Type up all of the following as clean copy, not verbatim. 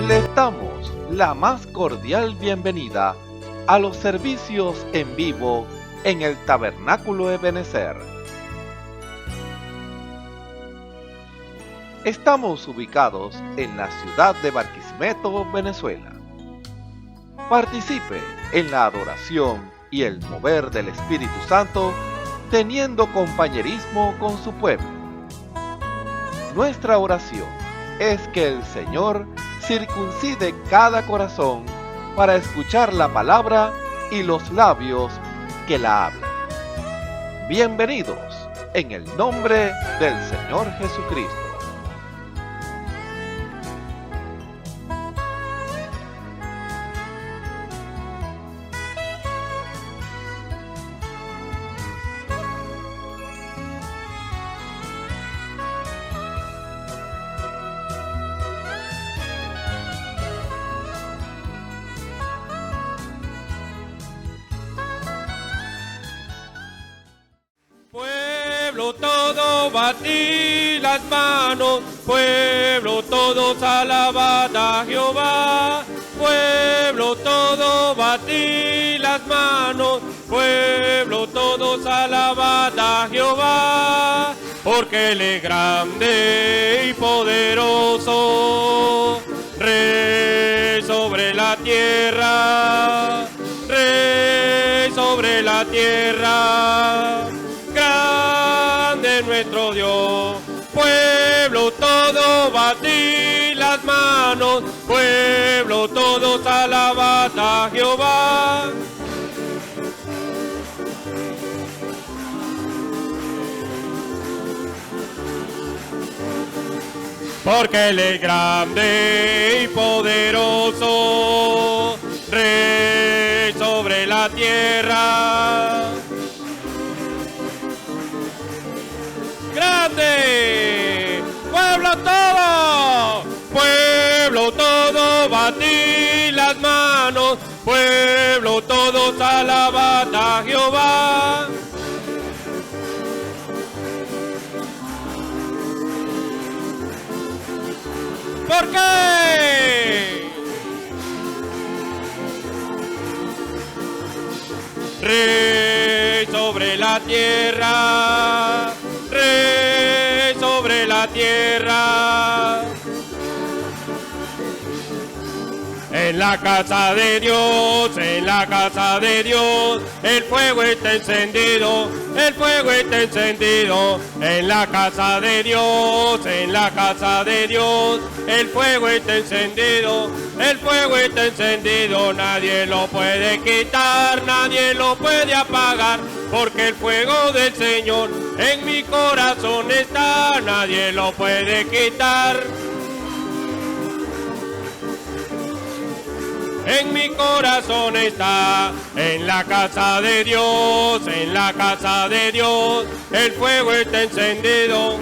Les damos la más cordial bienvenida a los servicios en vivo en el Tabernáculo Ebenezer. Estamos ubicados en la ciudad de Barquisimeto, Venezuela. Participe en la adoración y el mover del Espíritu Santo, teniendo compañerismo con su pueblo. Nuestra oración es que el Señor circuncide cada corazón para escuchar la palabra y los labios que la hablan. Bienvenidos en el nombre del Señor Jesucristo. Pueblo todo, batid las manos, pueblo todos alabad a Jehová. Pueblo todo, batid las manos, pueblo todos alabad a Jehová. Porque Él es grande y poderoso, Rey sobre la tierra, Rey sobre la tierra. Grande nuestro Dios. Pueblo todo, batid las manos, pueblo todos alabad a Jehová. Porque Él es grande y poderoso, Rey sobre la tierra. Grande, pueblo todo, batid las manos, pueblo todos alabad a Jehová. ¿Por qué? Rey sobre la tierra, Rey sobre la tierra. En la casa de Dios, en la casa de Dios, el fuego está encendido, el fuego está encendido. En la casa de Dios, en la casa de Dios, el fuego está encendido, el fuego está encendido. Nadie lo puede quitar, nadie lo puede apagar, porque el fuego del Señor en mi corazón está, nadie lo puede quitar. En mi corazón está, en la casa de Dios, en la casa de Dios, el fuego está encendido.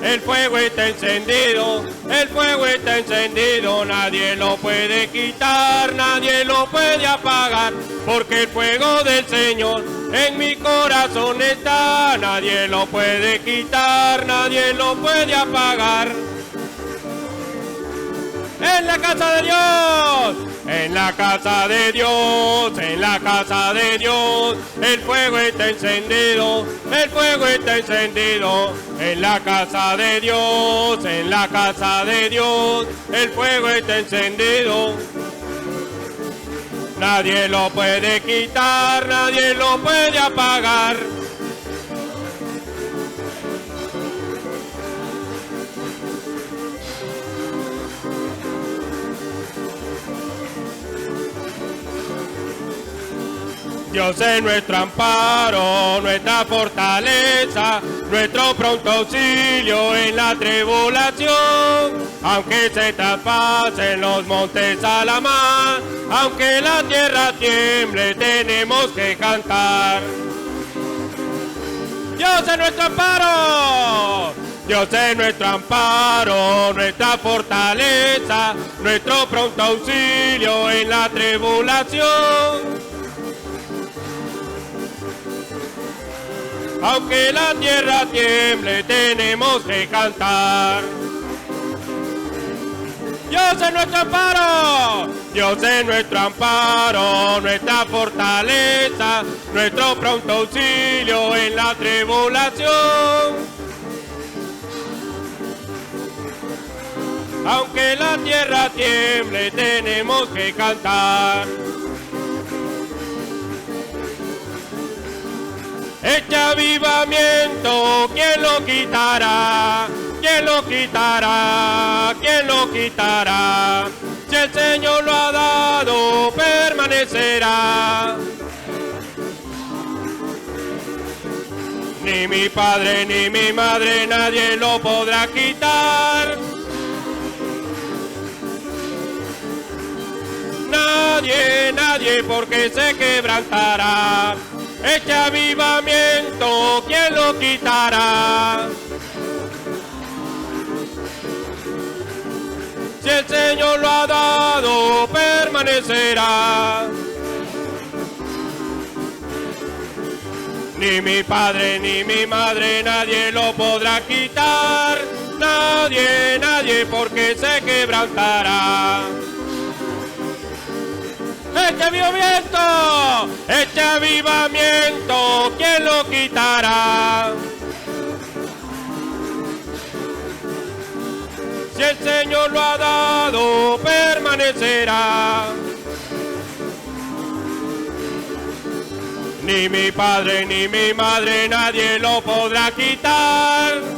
El fuego está encendido, el fuego está encendido, nadie lo puede quitar, nadie lo puede apagar, porque el fuego del Señor en mi corazón está, nadie lo puede quitar, nadie lo puede apagar. En la casa de Dios, en la casa de Dios, en la casa de Dios, el fuego está encendido, el fuego está encendido. En la casa de Dios, en la casa de Dios, el fuego está encendido. Nadie lo puede quitar, nadie lo puede apagar. Dios es nuestro amparo, nuestra fortaleza, nuestro pronto auxilio en la tribulación. Aunque se traspasen los montes a la mar, aunque la tierra tiemble, tenemos que cantar. Dios es nuestro amparo, Dios es nuestro amparo, nuestra fortaleza, nuestro pronto auxilio en la tribulación. Aunque la tierra tiemble, tenemos que cantar. Dios es nuestro amparo, Dios es nuestro amparo, nuestra fortaleza, nuestro pronto auxilio en la tribulación. Aunque la tierra tiemble, tenemos que cantar. Este avivamiento, ¿quién lo quitará? ¿Quién lo quitará? ¿Quién lo quitará? Si el Señor lo ha dado, permanecerá. Ni mi padre ni mi madre, nadie lo podrá quitar. Nadie, nadie, porque se quebrantará. Este avivamiento, ¿quién lo quitará? Si el Señor lo ha dado, permanecerá. Ni mi padre ni mi madre, nadie lo podrá quitar. Nadie, nadie, porque se quebrantará. Este avivamiento, ¿quién lo quitará? Si el Señor lo ha dado, permanecerá. Ni mi padre ni mi madre, nadie lo podrá quitar.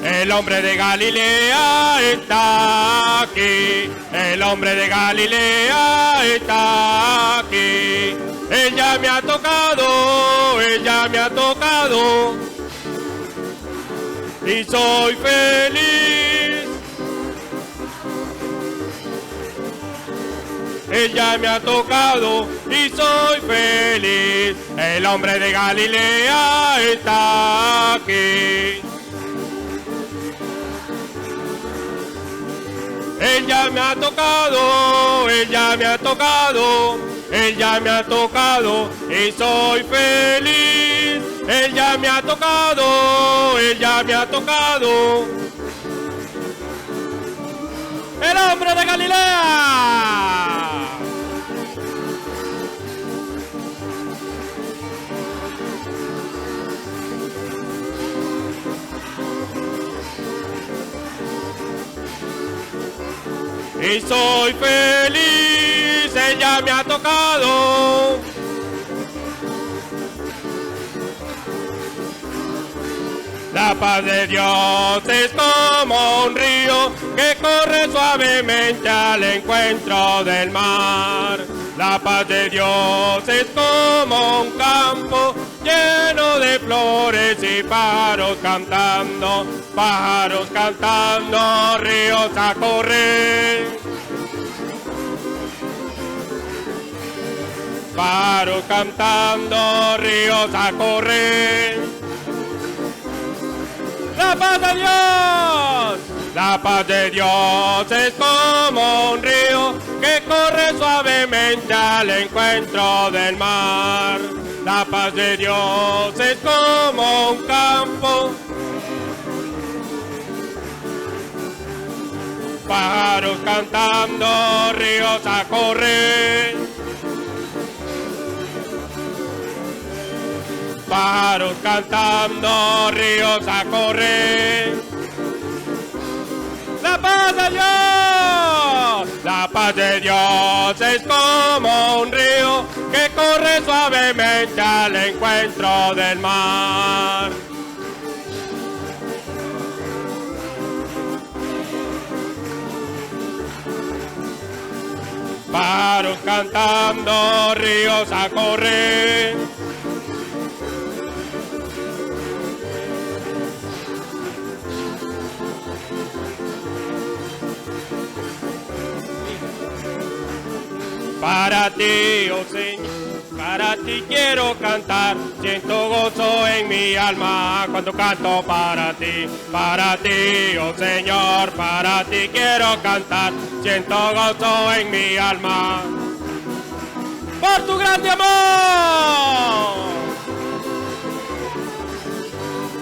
El hombre de Galilea está aquí, el hombre de Galilea está aquí. Él ya me ha tocado, él ya me ha tocado y soy feliz. Él ya me ha tocado y soy feliz. El hombre de Galilea está aquí. Él ya me ha tocado, él ya me ha tocado, él ya me ha tocado y soy feliz. Él ya me ha tocado, él ya me ha tocado. El hombre de Galilea. Y soy feliz, él ya me ha tocado. La paz de Dios es como un río que corre suavemente al encuentro del mar. La paz de Dios es como un campo lleno de flores y pájaros cantando, ríos a correr. Pájaros cantando, ríos a correr. La paz de Dios, la paz de Dios es como un río que corre suavemente al encuentro del mar. La paz de Dios es como un campo, pájaros cantando, ríos a correr. Pájaros cantando, ríos a correr. La paz de Dios, la paz de Dios es como un río que corre suavemente al encuentro del mar. Pájaros cantando, ríos a correr. Para ti, oh Señor, Para ti quiero cantar, siento gozo en mi alma cuando canto para ti, oh Señor, para ti quiero cantar, siento gozo en mi alma, por tu grande amor.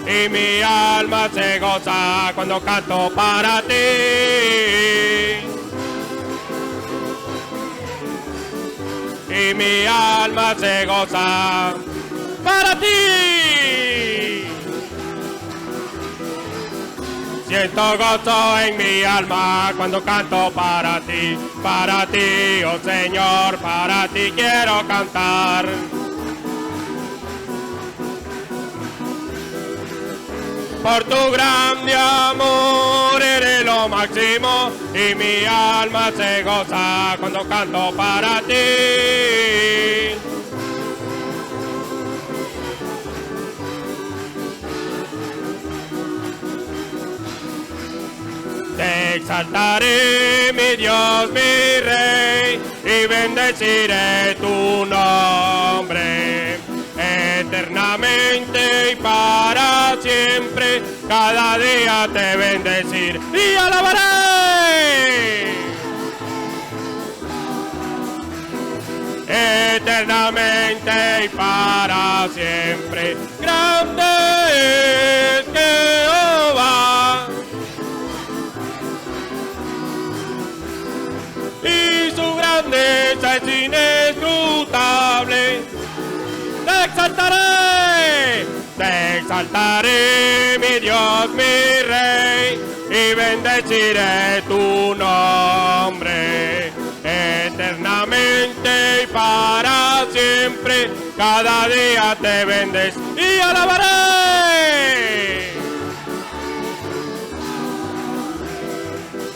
Y mi alma se goza cuando canto para ti. Y mi alma se goza para ti. Siento gozo en mi alma cuando canto para ti, oh Señor, para ti quiero cantar. Por tu grande amor eres lo máximo y mi alma se goza cuando canto para ti. Te exaltaré, mi Dios, mi Rey, y bendeciré tu nombre. Eternamente y para siempre, cada día te bendeciré y alabaré. Eternamente y para siempre, grande es Jehová, y su grandeza es inescrutable. Te exaltaré, mi Dios, mi Rey, y bendeciré tu nombre. Eternamente y para siempre, cada día te bendeceré y alabaré.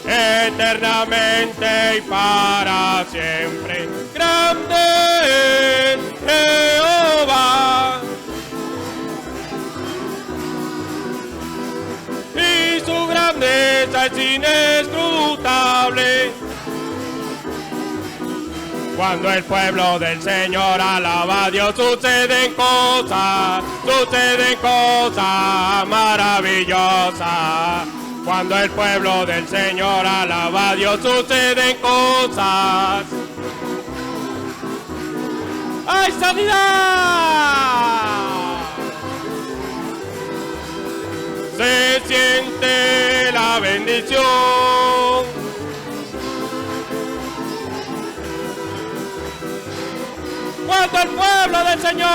Eternamente y para siempre, grande es Jehová, y su grandeza es inescrutable. Cuando el pueblo del Señor alaba a Dios, suceden cosas maravillosas. Cuando el pueblo del Señor alaba a Dios, suceden cosas. ¡Hay sanidad! Se siente la bendición. Cuando el pueblo del Señor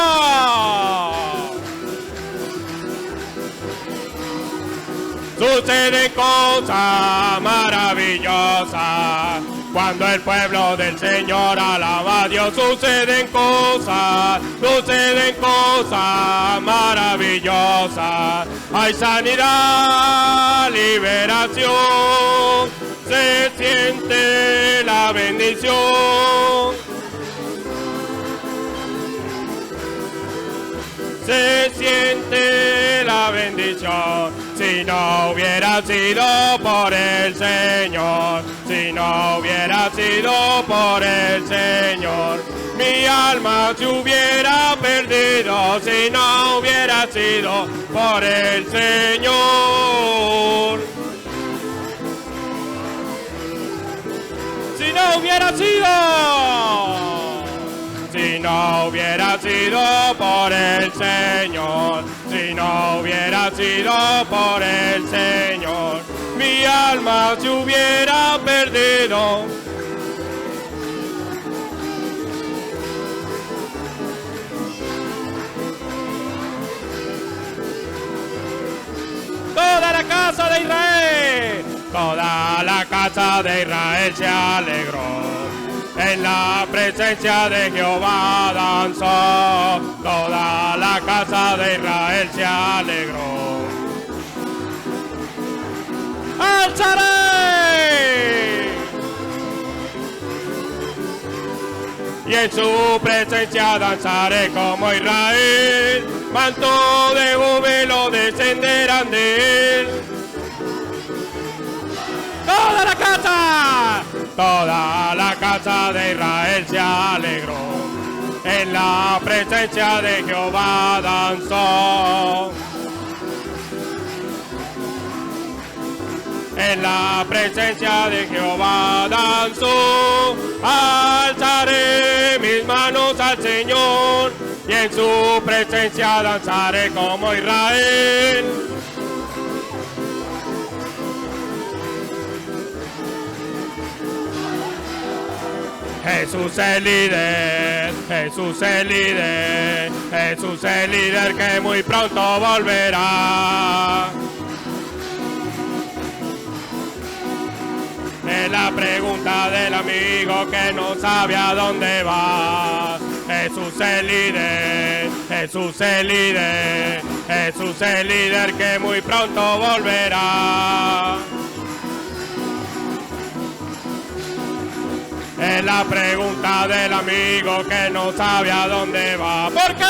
suceden cosas maravillosas. Cuando el pueblo del Señor alaba a Dios, suceden cosas maravillosas. Hay sanidad, liberación, se siente la bendición. Se siente la bendición. Si no hubiera sido por el Señor, si no hubiera sido por el Señor, mi alma se hubiera perdido. Si no hubiera sido por el Señor, si no hubiera sido. Si no hubiera sido por el Señor, si no hubiera sido por el Señor, mi alma se hubiera perdido. Toda la casa de Israel, toda la casa de Israel se alegró. En la presencia de Jehová danzó, toda la casa de Israel se alegró. ¡Alzaré! Y en su presencia danzaré como Israel, manto de júbilo descenderán de él. Toda la casa de Israel se alegró. en la presencia de Jehová danzó. En la presencia de Jehová danzó. Alzaré mis manos al Señor y en su presencia danzaré como Israel. Jesús el líder, Jesús el líder, Jesús el líder que muy pronto volverá. Es la pregunta del amigo que no sabe a dónde va. Jesús el líder, Jesús el líder, Jesús el líder que muy pronto volverá. Es la pregunta del amigo que no sabe a dónde va. ¿Por qué?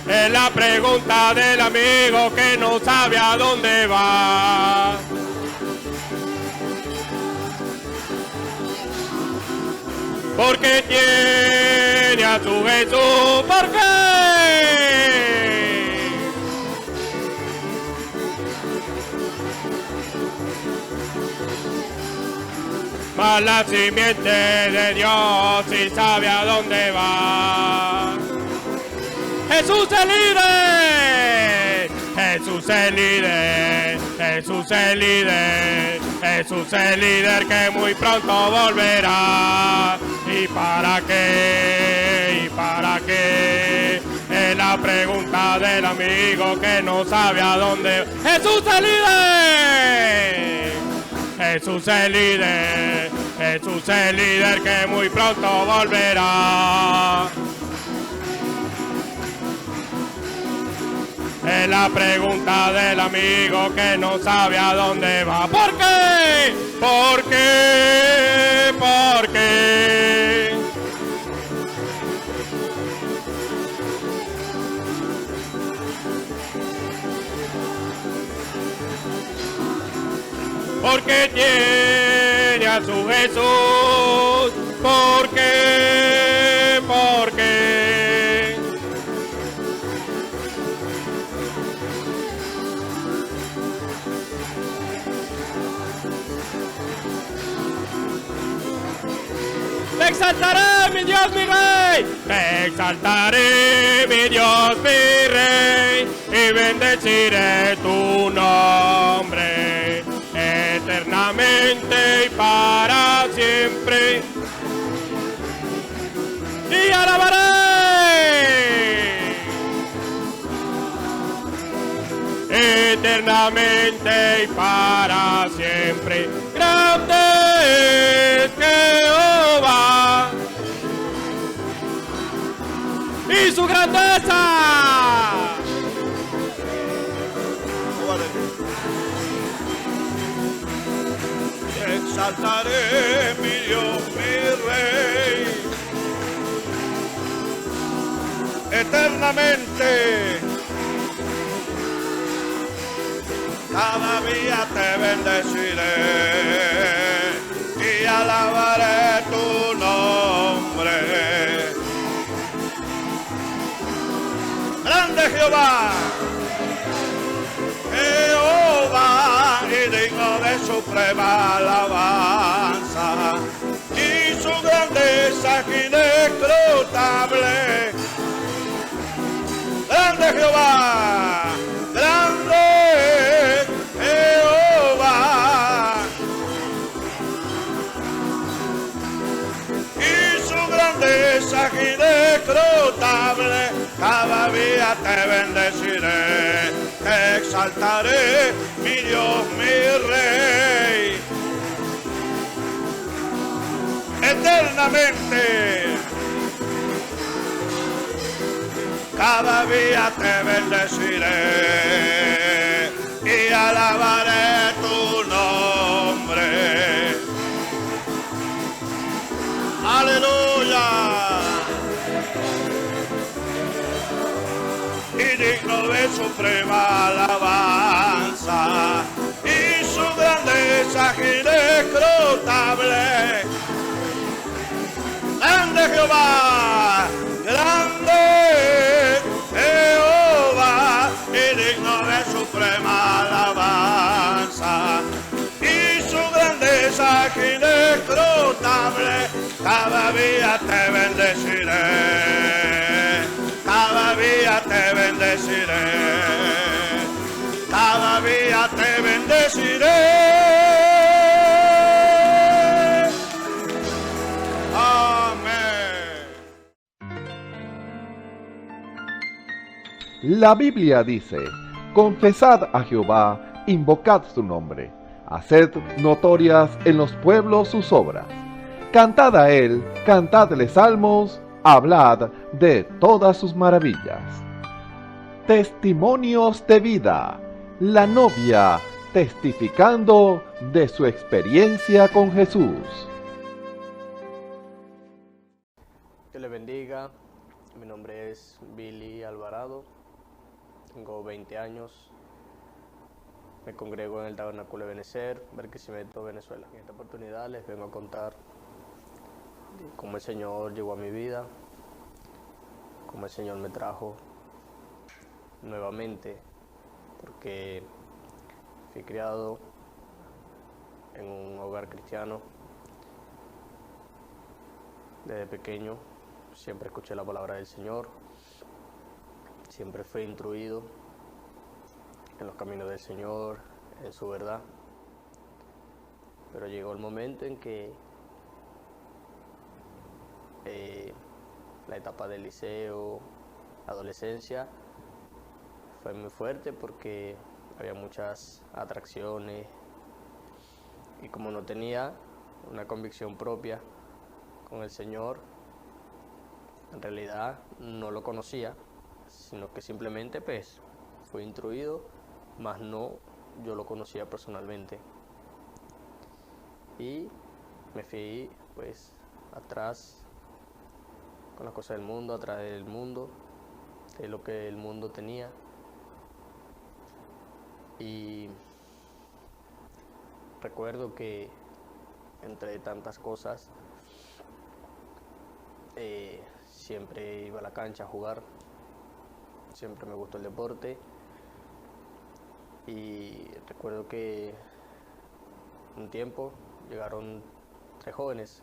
Es la pregunta del amigo que no sabe a dónde va. Porque tiene a su Jesús. ¿Por qué? Mas la simiente de Dios y sabe a dónde va. Jesús el líder, Jesús el líder, Jesús el líder, Jesús el líder que muy pronto volverá. ¿Y para qué? ¿Y para qué? Es la pregunta del amigo que no sabe a dónde. Jesús el líder, Jesús el líder, Jesús el líder que muy pronto volverá. Es la pregunta del amigo que no sabe a dónde va. ¿Por qué? ¿Por qué? ¿Por qué? Porque tiene a su Jesús. ¿Por qué? ¿Por qué? Te exaltaré, mi Dios, mi Rey. Te exaltaré, mi Dios, mi Rey. Y bendeciré tu nombre eternamente y para siempre. Y alabaré eternamente y para siempre. Grande es Jehová y su grandeza. Te exaltaré, mi Dios, mi Rey, eternamente. Cada día te bendeciré y alabaré tu nombre. Grande Jehová, Jehová, y digno de suprema alabanza, y su grandeza inescrutable. Grande Jehová, grande Jehová, y su grandeza inescrutable. Cada día te bendeciré, te exaltaré, mi Dios, mi Rey, eternamente. Cada día te bendeciré y alabaré tu nombre. Aleluya. Y digno de suprema alabanza y su grandeza inescrutable. Jehová, grande Jehová, y digno de suprema alabanza, y su grandeza inescrutable, cada día te bendeciré, cada día te bendeciré, cada día te bendeciré. La Biblia dice, confesad a Jehová, invocad su nombre, haced notorias en los pueblos sus obras. Cantad a él, cantadle salmos, hablad de todas sus maravillas. Testimonios de vida, la novia testificando de su experiencia con Jesús. Dios les bendiga, mi nombre es Billy Alvarado. Tengo 20 años, me congrego en el Tabernáculo de Benecer, Barquisimeto, Venezuela. En esta oportunidad les vengo a contar cómo el Señor llegó a mi vida, cómo el Señor me trajo nuevamente, porque fui criado en un hogar cristiano. Desde pequeño siempre escuché la palabra del Señor. Siempre fui instruido en los caminos del Señor, en su verdad. Pero llegó el momento en que la etapa del liceo, adolescencia, fue muy fuerte porque había muchas atracciones y como no tenía una convicción propia con el Señor, en realidad no lo conocía, sino que simplemente pues fui instruido, mas no yo lo conocía personalmente. Y me fui pues atrás con las cosas del mundo, atrás del mundo, de lo que el mundo tenía. Y recuerdo que entre tantas cosas siempre iba a la cancha a jugar. Siempre me gustó el deporte y recuerdo que un tiempo llegaron 3 jóvenes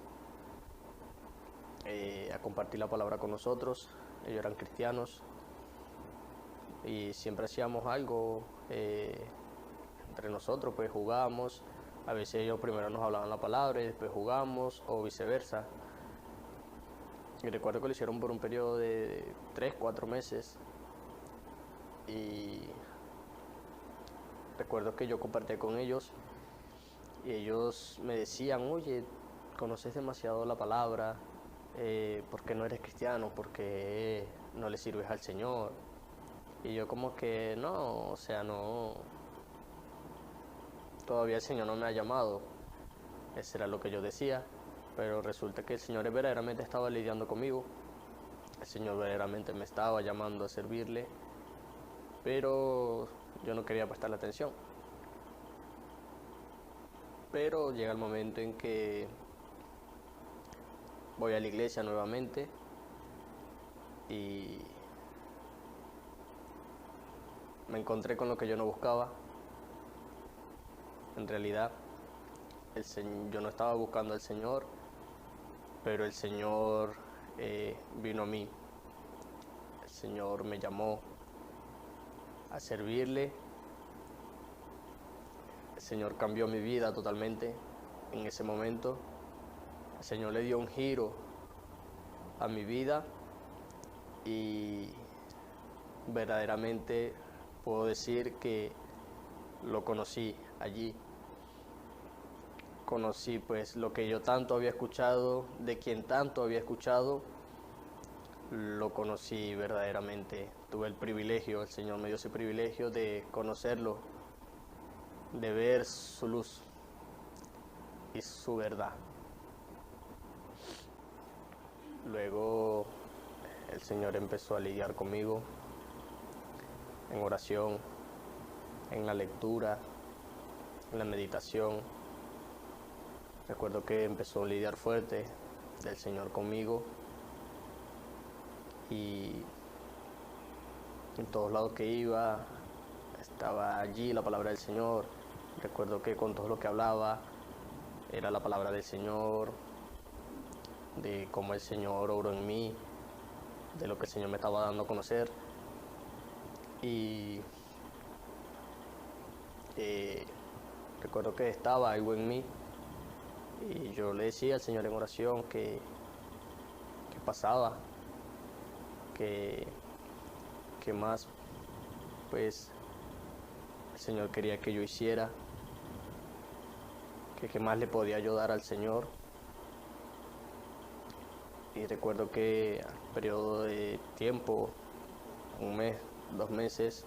a compartir la palabra con nosotros. Ellos eran cristianos y siempre hacíamos algo entre nosotros, pues jugábamos. A veces ellos primero nos hablaban la palabra y después jugábamos o viceversa. Y recuerdo que lo hicieron por un periodo de 3-4 meses. Y recuerdo que yo compartí con ellos y ellos me decían, oye, conoces demasiado la palabra, ¿por qué no eres cristiano? ¿Por qué no le sirves al Señor? Y yo como que no, o sea, no, todavía el Señor no me ha llamado. Eso era lo que yo decía, pero resulta que el Señor verdaderamente estaba lidiando conmigo. El Señor verdaderamente me estaba llamando a servirle, pero yo no quería prestarle atención. Pero llega el momento en que voy a la iglesia nuevamente y me encontré con lo que yo no buscaba. En realidad, yo no estaba buscando al Señor, pero el Señor vino a mí. El Señor me llamó a servirle. El Señor cambió mi vida totalmente en ese momento. El Señor le dio un giro a mi vida y verdaderamente puedo decir que lo conocí allí. Conocí pues lo que yo tanto había escuchado, de quien tanto había escuchado, lo conocí verdaderamente. Tuve el privilegio, el Señor me dio ese privilegio de conocerlo, de ver su luz y su verdad. Luego el Señor empezó a lidiar conmigo en oración, en la lectura, en la meditación. Recuerdo que empezó a lidiar fuerte del Señor conmigo y en todos lados que iba estaba allí la palabra del Señor. Recuerdo que con todo lo que hablaba era la palabra del Señor, de cómo el Señor obró en mí, de lo que el Señor me estaba dando a conocer. Y recuerdo que estaba algo en mí y yo le decía al Señor en oración que pasaba, que más pues el Señor quería que yo hiciera, que más le podía ayudar al Señor. Y recuerdo que al periodo de tiempo, 1 mes, 2 meses,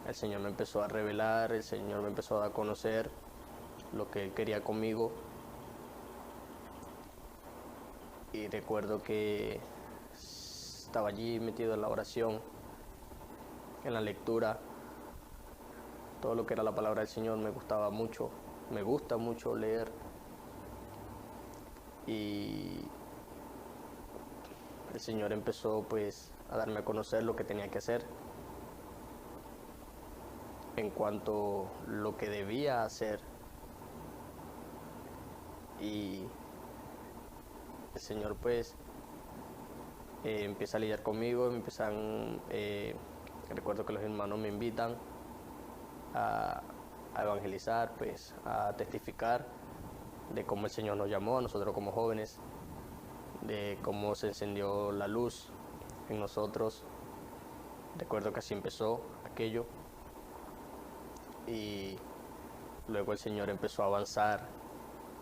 el Señor me empezó a revelar, el Señor me empezó a dar a conocer lo que Él quería conmigo. Y recuerdo que estaba allí metido en la oración, en la lectura. Todo lo que era la palabra del Señor me gustaba mucho, me gusta mucho leer. Y el Señor empezó pues a darme a conocer lo que tenía que hacer en cuanto a lo que debía hacer. Y el Señor pues empieza a lidiar conmigo, recuerdo que los hermanos me invitan a evangelizar, pues a testificar de cómo el Señor nos llamó a nosotros como jóvenes, de cómo se encendió la luz en nosotros. Recuerdo que así empezó aquello y luego el Señor empezó a avanzar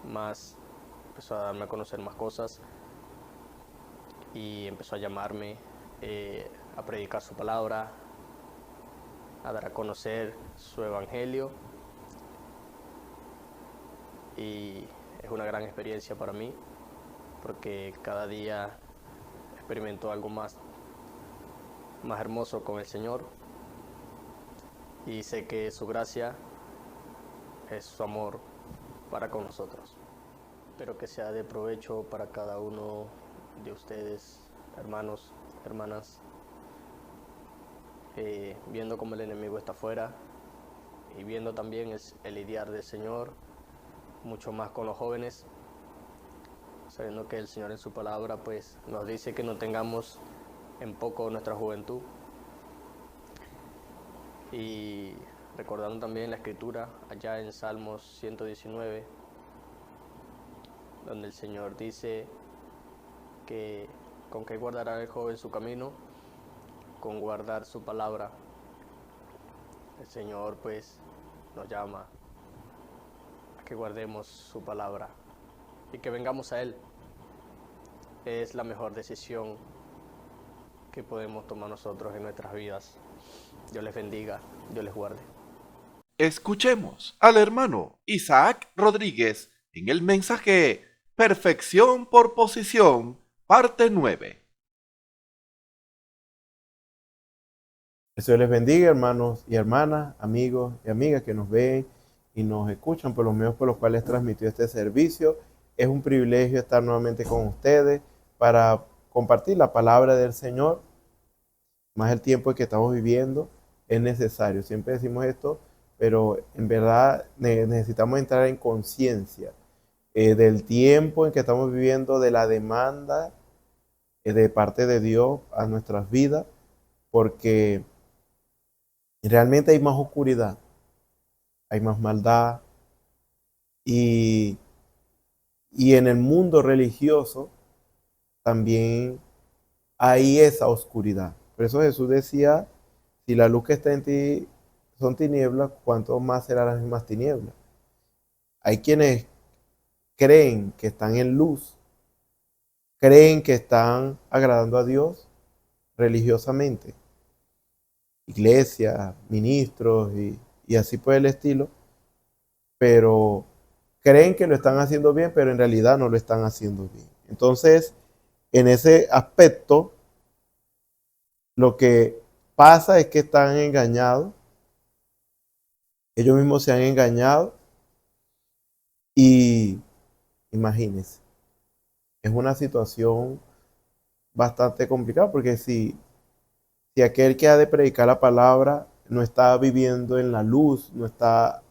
más, empezó a darme a conocer más cosas y empezó a llamarme a predicar su palabra, a dar a conocer su evangelio, y es una gran experiencia para mí porque cada día experimento algo más hermoso con el Señor y sé que su gracia es su amor para con nosotros. Espero que sea de provecho para cada uno de ustedes, hermanos, hermanas, viendo cómo el enemigo está afuera y viendo también el lidiar del Señor, mucho más con los jóvenes, sabiendo que el Señor en su palabra pues nos dice que no tengamos en poco nuestra juventud, y recordando también la escritura allá en Salmos 119, donde el Señor dice que con qué guardará el joven su camino, con guardar su palabra. El Señor pues nos llama a que guardemos su palabra y que vengamos a Él. Es la mejor decisión que podemos tomar nosotros en nuestras vidas. Dios les bendiga, Dios les guarde. Escuchemos al hermano Isaac Rodríguez en el mensaje Perfección por Posición, parte 9. Dios les bendiga, hermanos y hermanas, amigos y amigas que nos ven y nos escuchan por los medios por los cuales transmitió este servicio. Es un privilegio estar nuevamente con ustedes para compartir la palabra del Señor. Más el tiempo que estamos viviendo es necesario. Siempre decimos esto, pero en verdad necesitamos entrar en conciencia del tiempo en que estamos viviendo, de la demanda de parte de Dios a nuestras vidas, porque realmente hay más oscuridad, hay más maldad, y en el mundo religioso también hay esa oscuridad. Por eso Jesús decía, si la luz que está en ti son tinieblas, ¿cuánto más serán las mismas tinieblas? Hay quienes creen que están en luz, creen que están agradando a Dios religiosamente, iglesias, ministros y así por el estilo, pero creen que lo están haciendo bien, pero en realidad no lo están haciendo bien. Entonces, en ese aspecto, lo que pasa es que están engañados, ellos mismos se han engañado, y imagínense, es una situación bastante complicado, porque si aquel que ha de predicar la palabra no está viviendo en la luz, no está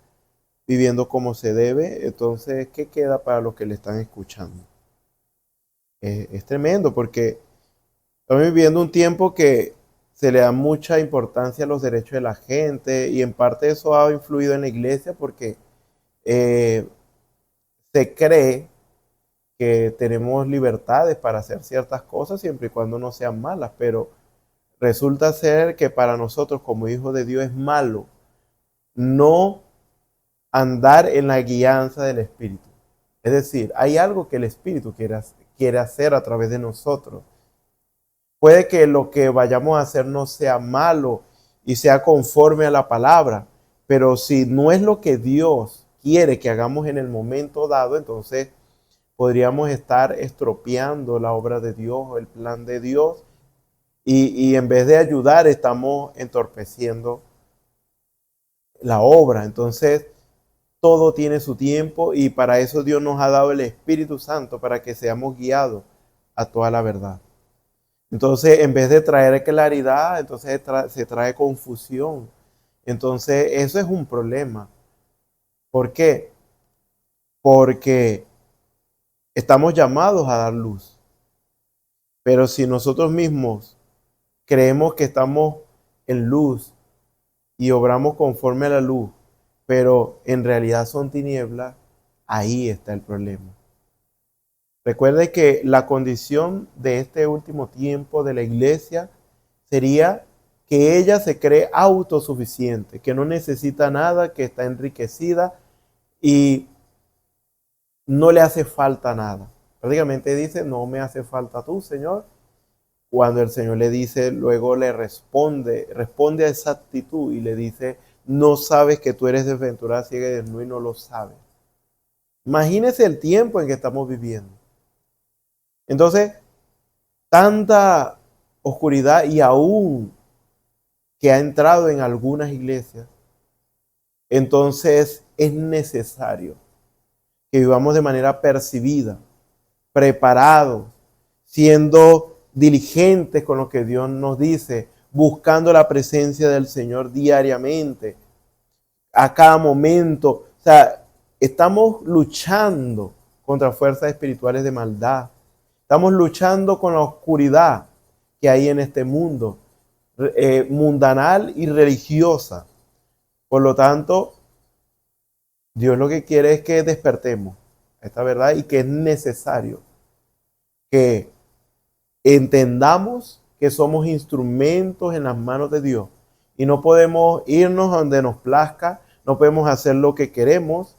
viviendo como se debe, entonces, ¿qué queda para los que le están escuchando? Es tremendo, porque estamos viviendo un tiempo que se le da mucha importancia a los derechos de la gente, y en parte eso ha influido en la iglesia, porque se cree que tenemos libertades para hacer ciertas cosas siempre y cuando no sean malas, pero resulta ser que para nosotros como hijos de Dios es malo no andar en la guianza del Espíritu. Es decir, hay algo que el Espíritu quiere hacer a través de nosotros. Puede que lo que vayamos a hacer no sea malo y sea conforme a la palabra, pero si no es lo que Dios quiere que hagamos en el momento dado, entonces podríamos estar estropeando la obra de Dios o el plan de Dios, y en vez de ayudar estamos entorpeciendo la obra. Entonces todo tiene su tiempo, y para eso Dios nos ha dado el Espíritu Santo, para que seamos guiados a toda la verdad. Entonces, en vez de traer claridad, entonces se trae confusión. Entonces, eso es un problema. ¿Por qué? Porque estamos llamados a dar luz. Pero si nosotros mismos creemos que estamos en luz y obramos conforme a la luz, pero en realidad son tinieblas, ahí está el problema. Recuerde que la condición de este último tiempo de la iglesia sería que ella se cree autosuficiente, que no necesita nada, que está enriquecida y no le hace falta nada. Prácticamente dice, no me hace falta tú, Señor. Cuando el Señor le dice, luego le responde a esa actitud y le dice, no sabes que tú eres desventurada, ciega y desnuda y no lo sabes. Imagínese el tiempo en que estamos viviendo. Entonces, tanta oscuridad, y aún que ha entrado en algunas iglesias, entonces es necesario que vivamos de manera percibida, preparados, siendo diligentes con lo que Dios nos dice, buscando la presencia del Señor diariamente, a cada momento. O sea, estamos luchando contra fuerzas espirituales de maldad. Estamos luchando con la oscuridad que hay en este mundo, mundanal y religiosa. Por lo tanto, Dios lo que quiere es que despertemos a esta verdad, y que es necesario que entendamos que somos instrumentos en las manos de Dios y no podemos irnos donde nos plazca, no podemos hacer lo que queremos,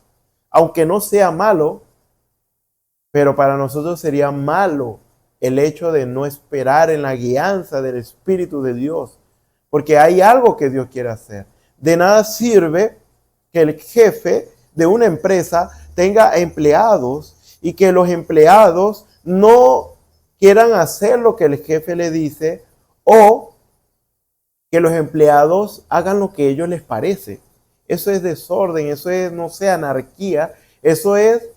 aunque no sea malo. Pero para nosotros sería malo el hecho de no esperar en la guianza del Espíritu de Dios, porque hay algo que Dios quiere hacer. De nada sirve que el jefe de una empresa tenga empleados y que los empleados no quieran hacer lo que el jefe le dice, o que los empleados hagan lo que a ellos les parece. Eso es desorden, eso es, no sé, anarquía, eso es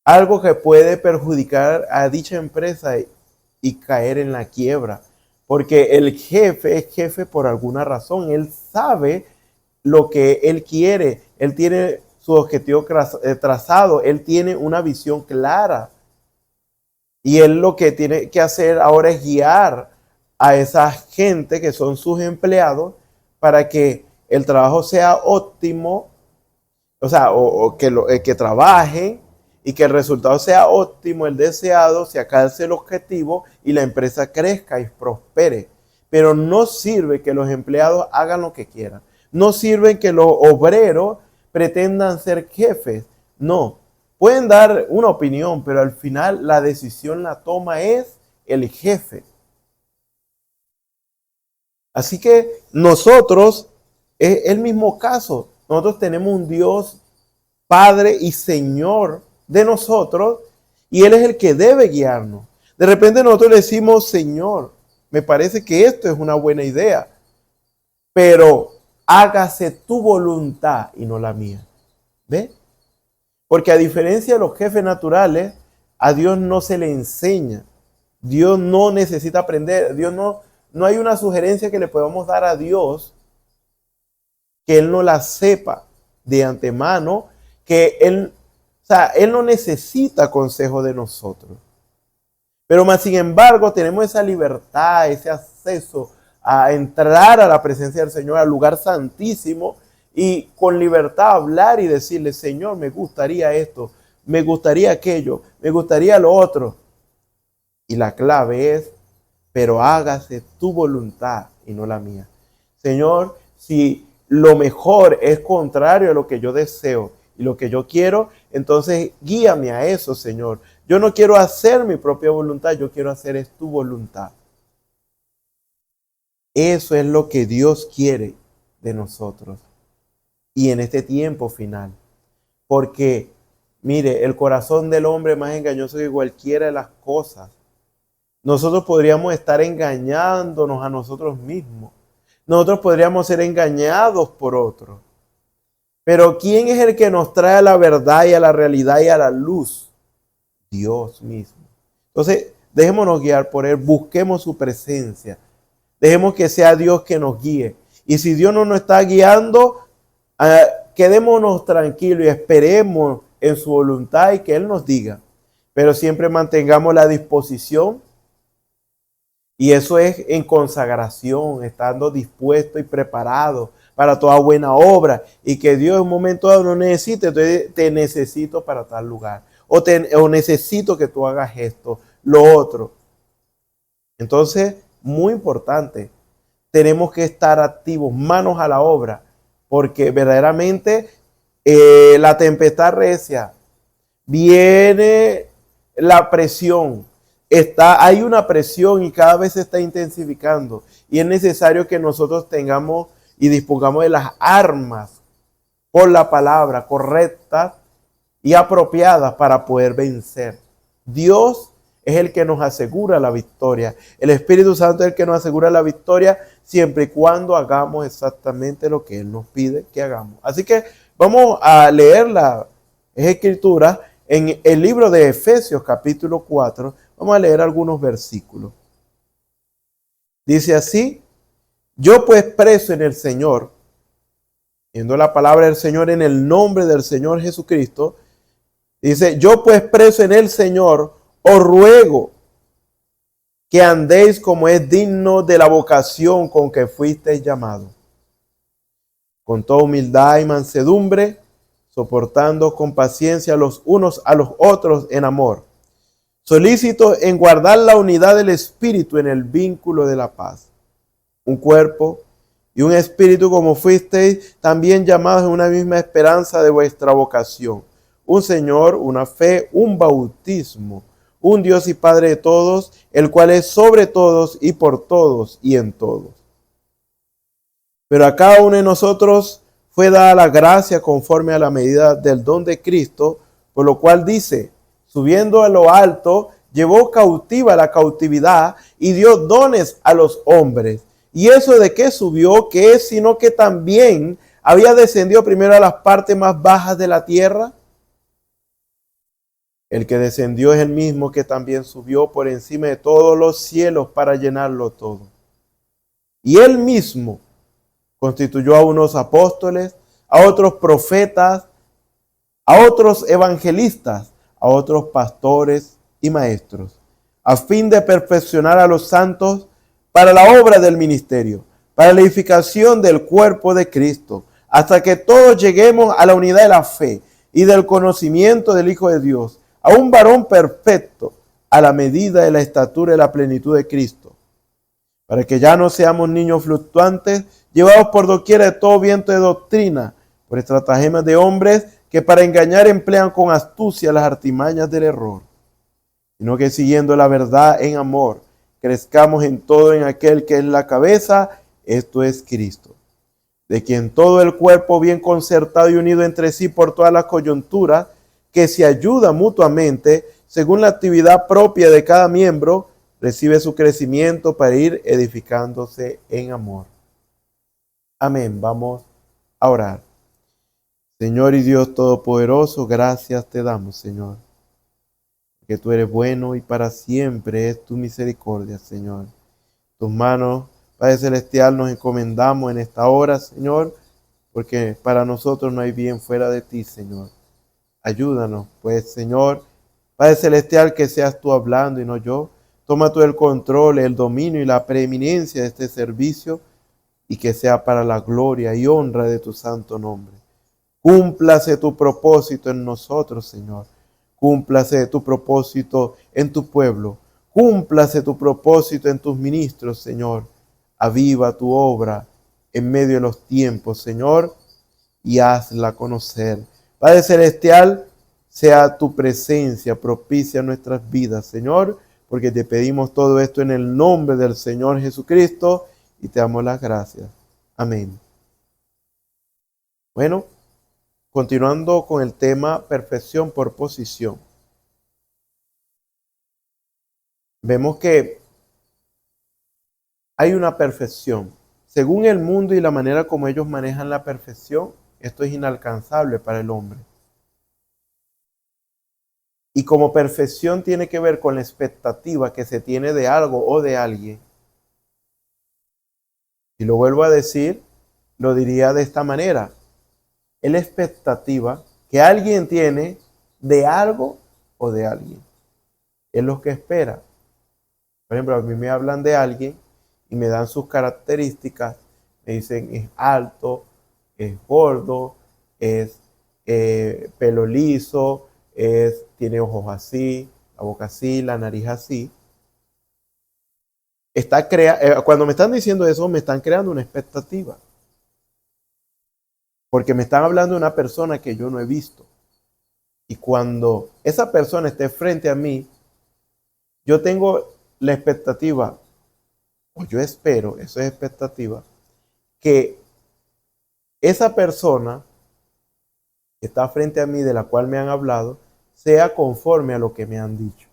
algo que puede perjudicar a dicha empresa y caer en la quiebra. Porque el jefe es jefe por alguna razón. Él sabe lo que él quiere. Él tiene su objetivo trazado. Él tiene una visión clara. Y él lo que tiene que hacer ahora es guiar a esa gente que son sus empleados para que el trabajo sea óptimo. O sea, que trabajen, y que el resultado sea óptimo, el deseado, se alcance el objetivo y la empresa crezca y prospere. Pero no sirve que los empleados hagan lo que quieran. No sirve que los obreros pretendan ser jefes. No. Pueden dar una opinión, pero al final la decisión la toma es el jefe. Así que nosotros, es el mismo caso. Nosotros tenemos un Dios Padre y Señor de nosotros, y Él es el que debe guiarnos. De repente nosotros le decimos, Señor, me parece que esto es una buena idea, pero hágase tu voluntad y no la mía. ¿Ve? Porque a diferencia de los jefes naturales, a Dios no se le enseña Dios no necesita aprender. No hay una sugerencia que le podamos dar a Dios que Él no la sepa de antemano, que Él no necesita consejo de nosotros. Pero más sin embargo tenemos esa libertad, ese acceso a entrar a la presencia del Señor, al lugar santísimo, y con libertad hablar y decirle: Señor, me gustaría esto, me gustaría aquello, me gustaría lo otro. Y la clave es: pero hágase tu voluntad y no la mía. Señor, si lo mejor es contrario a lo que yo deseo y lo que yo quiero, entonces guíame a eso, Señor. Yo no quiero hacer mi propia voluntad, yo quiero hacer es tu voluntad. Eso es lo que Dios quiere de nosotros. Y en este tiempo final. Porque, mire, el corazón del hombre es más engañoso que cualquiera de las cosas. Nosotros podríamos estar engañándonos a nosotros mismos. Nosotros podríamos ser engañados por otros. Pero ¿quién es el que nos trae a la verdad y a la realidad y a la luz? Dios mismo. Entonces, dejémonos guiar por Él. Busquemos su presencia. Dejemos que sea Dios que nos guíe. Y si Dios no nos está guiando, quedémonos tranquilos y esperemos en su voluntad y que Él nos diga. Pero siempre mantengamos la disposición. Y eso es en consagración, estando dispuesto y preparado para toda buena obra. Y que Dios en un momento dado no necesite, entonces te necesito para tal lugar. O necesito que tú hagas esto, lo otro. Entonces, muy importante, tenemos que estar activos, manos a la obra. Porque verdaderamente la tempestad recia, viene la presión. Hay una presión y cada vez se está intensificando. Y es necesario que nosotros tengamos y dispongamos de las armas por la palabra correctas y apropiadas para poder vencer. Dios es el que nos asegura la victoria. El Espíritu Santo es el que nos asegura la victoria siempre y cuando hagamos exactamente lo que Él nos pide que hagamos. Así que vamos a leer las Escrituras en el libro de Efesios capítulo 4. Vamos a leer algunos versículos. Dice así: yo pues preso en el Señor, viendo la palabra del Señor en el nombre del Señor Jesucristo, dice: yo pues preso en el Señor, os ruego que andéis como es digno de la vocación con que fuisteis llamados, con toda humildad y mansedumbre, soportando con paciencia los unos a los otros en amor, solícitos en guardar la unidad del Espíritu en el vínculo de la paz. Un cuerpo y un espíritu, como fuisteis también llamados en una misma esperanza de vuestra vocación. Un Señor, una fe, un bautismo, un Dios y Padre de todos, el cual es sobre todos y por todos y en todos. Pero a cada uno de nosotros fue dada la gracia conforme a la medida del don de Cristo, por lo cual dice: subiendo a lo alto, llevó cautiva la cautividad y dio dones a los hombres. ¿Y eso de qué subió? ¿Qué es sino que también había descendido primero a las partes más bajas de la tierra? El que descendió es el mismo que también subió por encima de todos los cielos para llenarlo todo. Y él mismo constituyó a unos apóstoles, a otros profetas, a otros evangelistas, a otros pastores y maestros, a fin de perfeccionar a los santos para la obra del ministerio, para la edificación del cuerpo de Cristo, hasta que todos lleguemos a la unidad de la fe y del conocimiento del Hijo de Dios, a un varón perfecto, a la medida de la estatura y la plenitud de Cristo, para que ya no seamos niños fluctuantes, llevados por doquiera de todo viento de doctrina, por estratagemas de hombres que para engañar emplean con astucia las artimañas del error, sino que siguiendo la verdad en amor, crezcamos en todo en aquel que es la cabeza, esto es Cristo, de quien todo el cuerpo bien concertado y unido entre sí por todas las coyunturas, que se ayuda mutuamente según la actividad propia de cada miembro, recibe su crecimiento para ir edificándose en amor. Amén. Vamos a orar. Señor y Dios Todopoderoso, gracias te damos, Señor. que tú eres bueno y para siempre es tu misericordia, Señor. Tus manos, Padre Celestial, nos encomendamos en esta hora, Señor, porque para nosotros no hay bien fuera de ti, Señor. Ayúdanos, pues, Señor, Padre Celestial, que seas tú hablando y no yo. Toma tú el control, el dominio y la preeminencia de este servicio y que sea para la gloria y honra de tu santo nombre. Cúmplase tu propósito en nosotros, Señor. Cúmplase tu propósito en tu pueblo. Cúmplase tu propósito en tus ministros, Señor. Aviva tu obra en medio de los tiempos, Señor, y hazla conocer. Padre Celestial, sea tu presencia propicia en nuestras vidas, Señor, porque te pedimos todo esto en el nombre del Señor Jesucristo y te damos las gracias. Amén. Bueno, continuando con el tema perfección por posición. Vemos que hay una perfección. Según el mundo y la manera como ellos manejan la perfección, esto es inalcanzable para el hombre. Y como perfección tiene que ver con la expectativa que se tiene de algo o de alguien. Y lo vuelvo a decir, lo diría de esta manera. Es la expectativa que alguien tiene de algo o de alguien. Es lo que espera. Por ejemplo, a mí me hablan de alguien y me dan sus características. Me dicen es alto, es gordo, es pelo liso, tiene ojos así, la boca así, la nariz así. Cuando me están diciendo eso, me están creando una expectativa. Porque me están hablando de una persona que yo no he visto. Y cuando esa persona esté frente a mí, yo tengo la expectativa, o yo espero, eso es expectativa, que esa persona que está frente a mí, de la cual me han hablado, sea conforme a lo que me han dicho.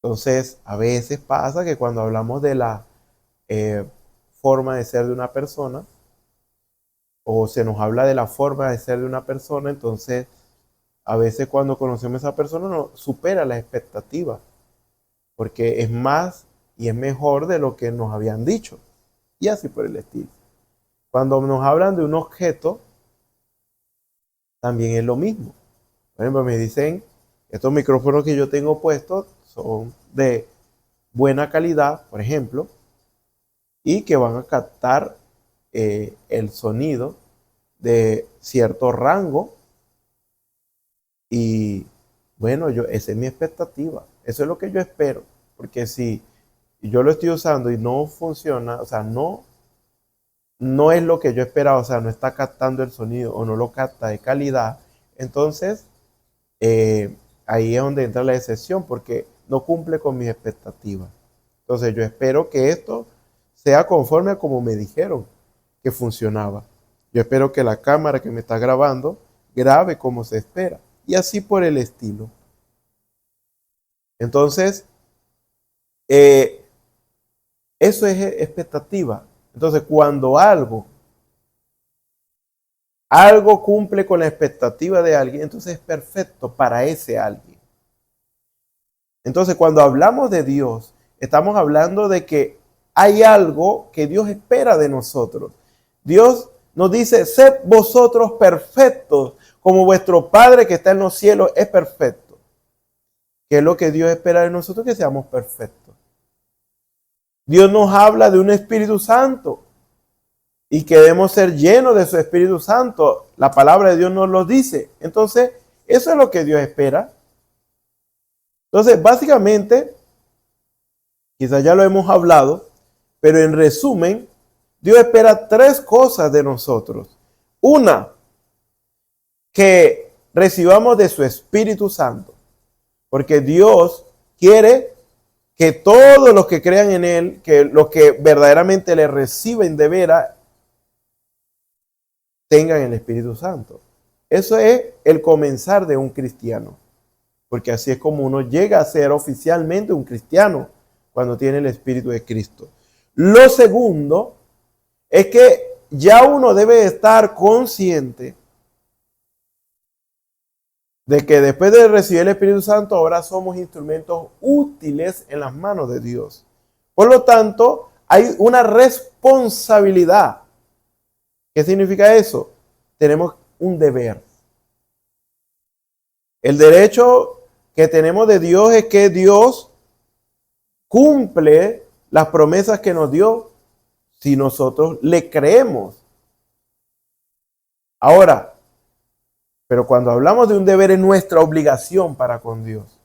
Entonces, a veces pasa que cuando hablamos de la forma de ser de una persona, o se nos habla de la forma de ser de una persona, entonces a veces cuando conocemos a esa persona nos supera la expectativa, porque es más y es mejor de lo que nos habían dicho, y así por el estilo. Cuando nos hablan de un objeto, también es lo mismo. Por ejemplo, me dicen, estos micrófonos que yo tengo puestos son de buena calidad, por ejemplo, y que van a captar el sonido de cierto rango. Y bueno, esa es mi expectativa. Eso es lo que yo espero. Porque si yo lo estoy usando y no funciona, o sea, no es lo que yo esperaba, o sea, no está captando el sonido o no lo capta de calidad, entonces ahí es donde entra la excepción, porque no cumple con mis expectativas. Entonces yo espero que esto sea conforme a como me dijeron que funcionaba. Yo espero que la cámara que me está grabando grabe como se espera. Y así por el estilo. Entonces, eso es expectativa. Entonces, cuando algo cumple con la expectativa de alguien, entonces es perfecto para ese alguien. Entonces, cuando hablamos de Dios, estamos hablando de que hay algo que Dios espera de nosotros. Dios nos dice, sed vosotros perfectos, como vuestro Padre que está en los cielos es perfecto. ¿Qué es lo que Dios espera de nosotros? Que seamos perfectos. Dios nos habla de un Espíritu Santo y que debemos ser llenos de su Espíritu Santo. La palabra de Dios nos lo dice. Entonces, eso es lo que Dios espera. Entonces, básicamente, quizás ya lo hemos hablado, pero en resumen, Dios espera 3 cosas de nosotros. Una, que recibamos de su Espíritu Santo. Porque Dios quiere que todos los que crean en Él, que los que verdaderamente le reciben de veras, tengan el Espíritu Santo. Eso es el comenzar de un cristiano. Porque así es como uno llega a ser oficialmente un cristiano, cuando tiene el Espíritu de Cristo. Lo segundo es que ya uno debe estar consciente de que después de recibir el Espíritu Santo, ahora somos instrumentos útiles en las manos de Dios. Por lo tanto, hay una responsabilidad. ¿Qué significa eso? Tenemos un deber. El derecho que tenemos de Dios es que Dios cumple las promesas que nos dio si nosotros le creemos. Ahora, pero cuando hablamos de un deber es nuestra obligación para con Dios.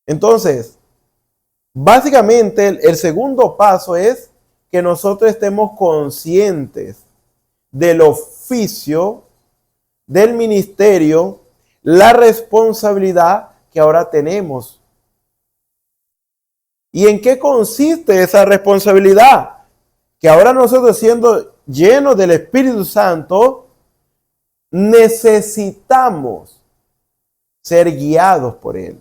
Entonces, básicamente el segundo paso es que nosotros estemos conscientes del oficio, del ministerio, la responsabilidad que ahora tenemos. ¿Y en qué consiste esa responsabilidad? Que ahora nosotros, siendo llenos del Espíritu Santo, necesitamos ser guiados por Él.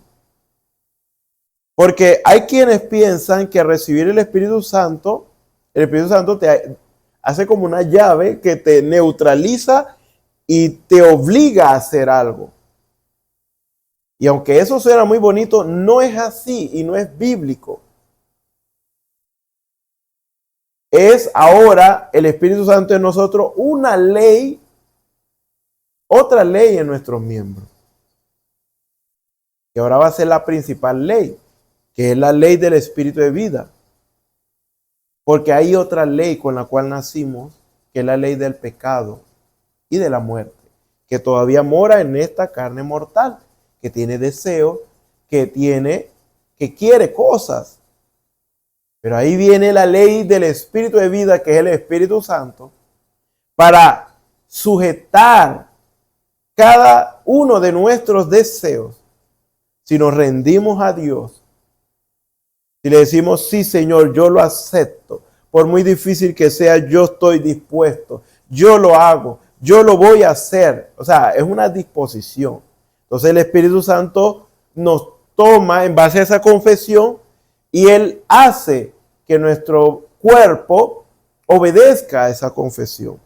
Porque hay quienes piensan que recibir el Espíritu Santo te hace como una llave que te neutraliza y te obliga a hacer algo. Y aunque eso suena muy bonito, no es así y no es bíblico. Es ahora el Espíritu Santo en nosotros una ley, otra ley en nuestros miembros. Y ahora va a ser la principal ley, que es la ley del Espíritu de vida. Porque hay otra ley con la cual nacimos, que es la ley del pecado y de la muerte, que todavía mora en esta carne mortal, que tiene deseo, que quiere cosas. Pero ahí viene la ley del Espíritu de vida, que es el Espíritu Santo, para sujetar cada uno de nuestros deseos. Si nos rendimos a Dios, si le decimos, sí, Señor, yo lo acepto, por muy difícil que sea, yo estoy dispuesto, yo lo hago, yo lo voy a hacer. O sea, es una disposición. Entonces el Espíritu Santo nos toma en base a esa confesión y Él hace que nuestro cuerpo obedezca a esa confesión.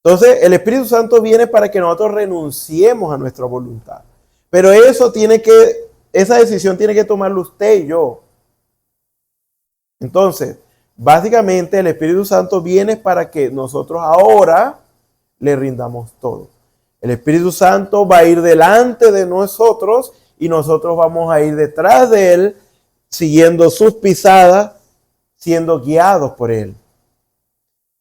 Entonces el Espíritu Santo viene para que nosotros renunciemos a nuestra voluntad. Pero esa decisión tiene que tomarlo usted y yo. Entonces, básicamente el Espíritu Santo viene para que nosotros ahora le rindamos todo. El Espíritu Santo va a ir delante de nosotros y nosotros vamos a ir detrás de Él, siguiendo sus pisadas, siendo guiados por Él.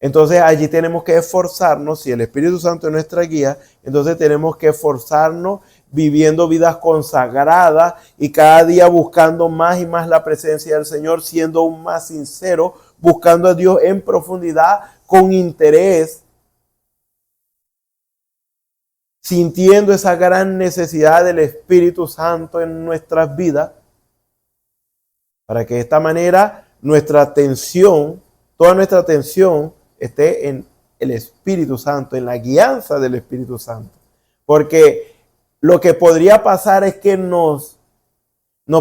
Entonces allí tenemos que esforzarnos. Si el Espíritu Santo es nuestra guía, entonces tenemos que esforzarnos viviendo vidas consagradas y cada día buscando más y más la presencia del Señor, siendo aún más sincero, buscando a Dios en profundidad, con interés, sintiendo esa gran necesidad del Espíritu Santo en nuestras vidas, para que de esta manera nuestra atención, toda nuestra atención esté en el Espíritu Santo, en la guianza del Espíritu Santo. Porque lo que podría pasar es que nos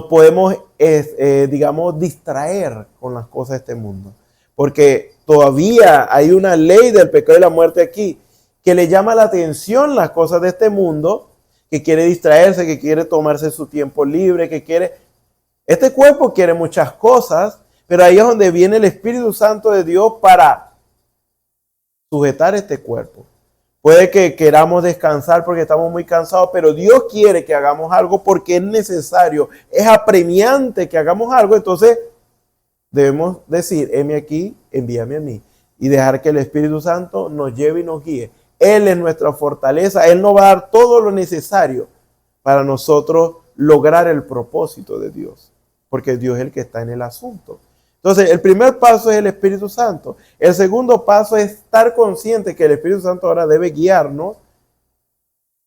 podemos, digamos, distraer con las cosas de este mundo. Porque todavía hay una ley del pecado y la muerte aquí, que le llama la atención las cosas de este mundo, que quiere distraerse, que quiere tomarse su tiempo libre, este cuerpo quiere muchas cosas, pero ahí es donde viene el Espíritu Santo de Dios para sujetar este cuerpo. Puede que queramos descansar porque estamos muy cansados, pero Dios quiere que hagamos algo porque es necesario, es apremiante que hagamos algo. Entonces debemos decir, heme aquí, envíame a mí, y dejar que el Espíritu Santo nos lleve y nos guíe. Él es nuestra fortaleza, Él nos va a dar todo lo necesario para nosotros lograr el propósito de Dios, porque Dios es el que está en el asunto. Entonces, el primer paso es el Espíritu Santo. El segundo paso es estar consciente que el Espíritu Santo ahora debe guiarnos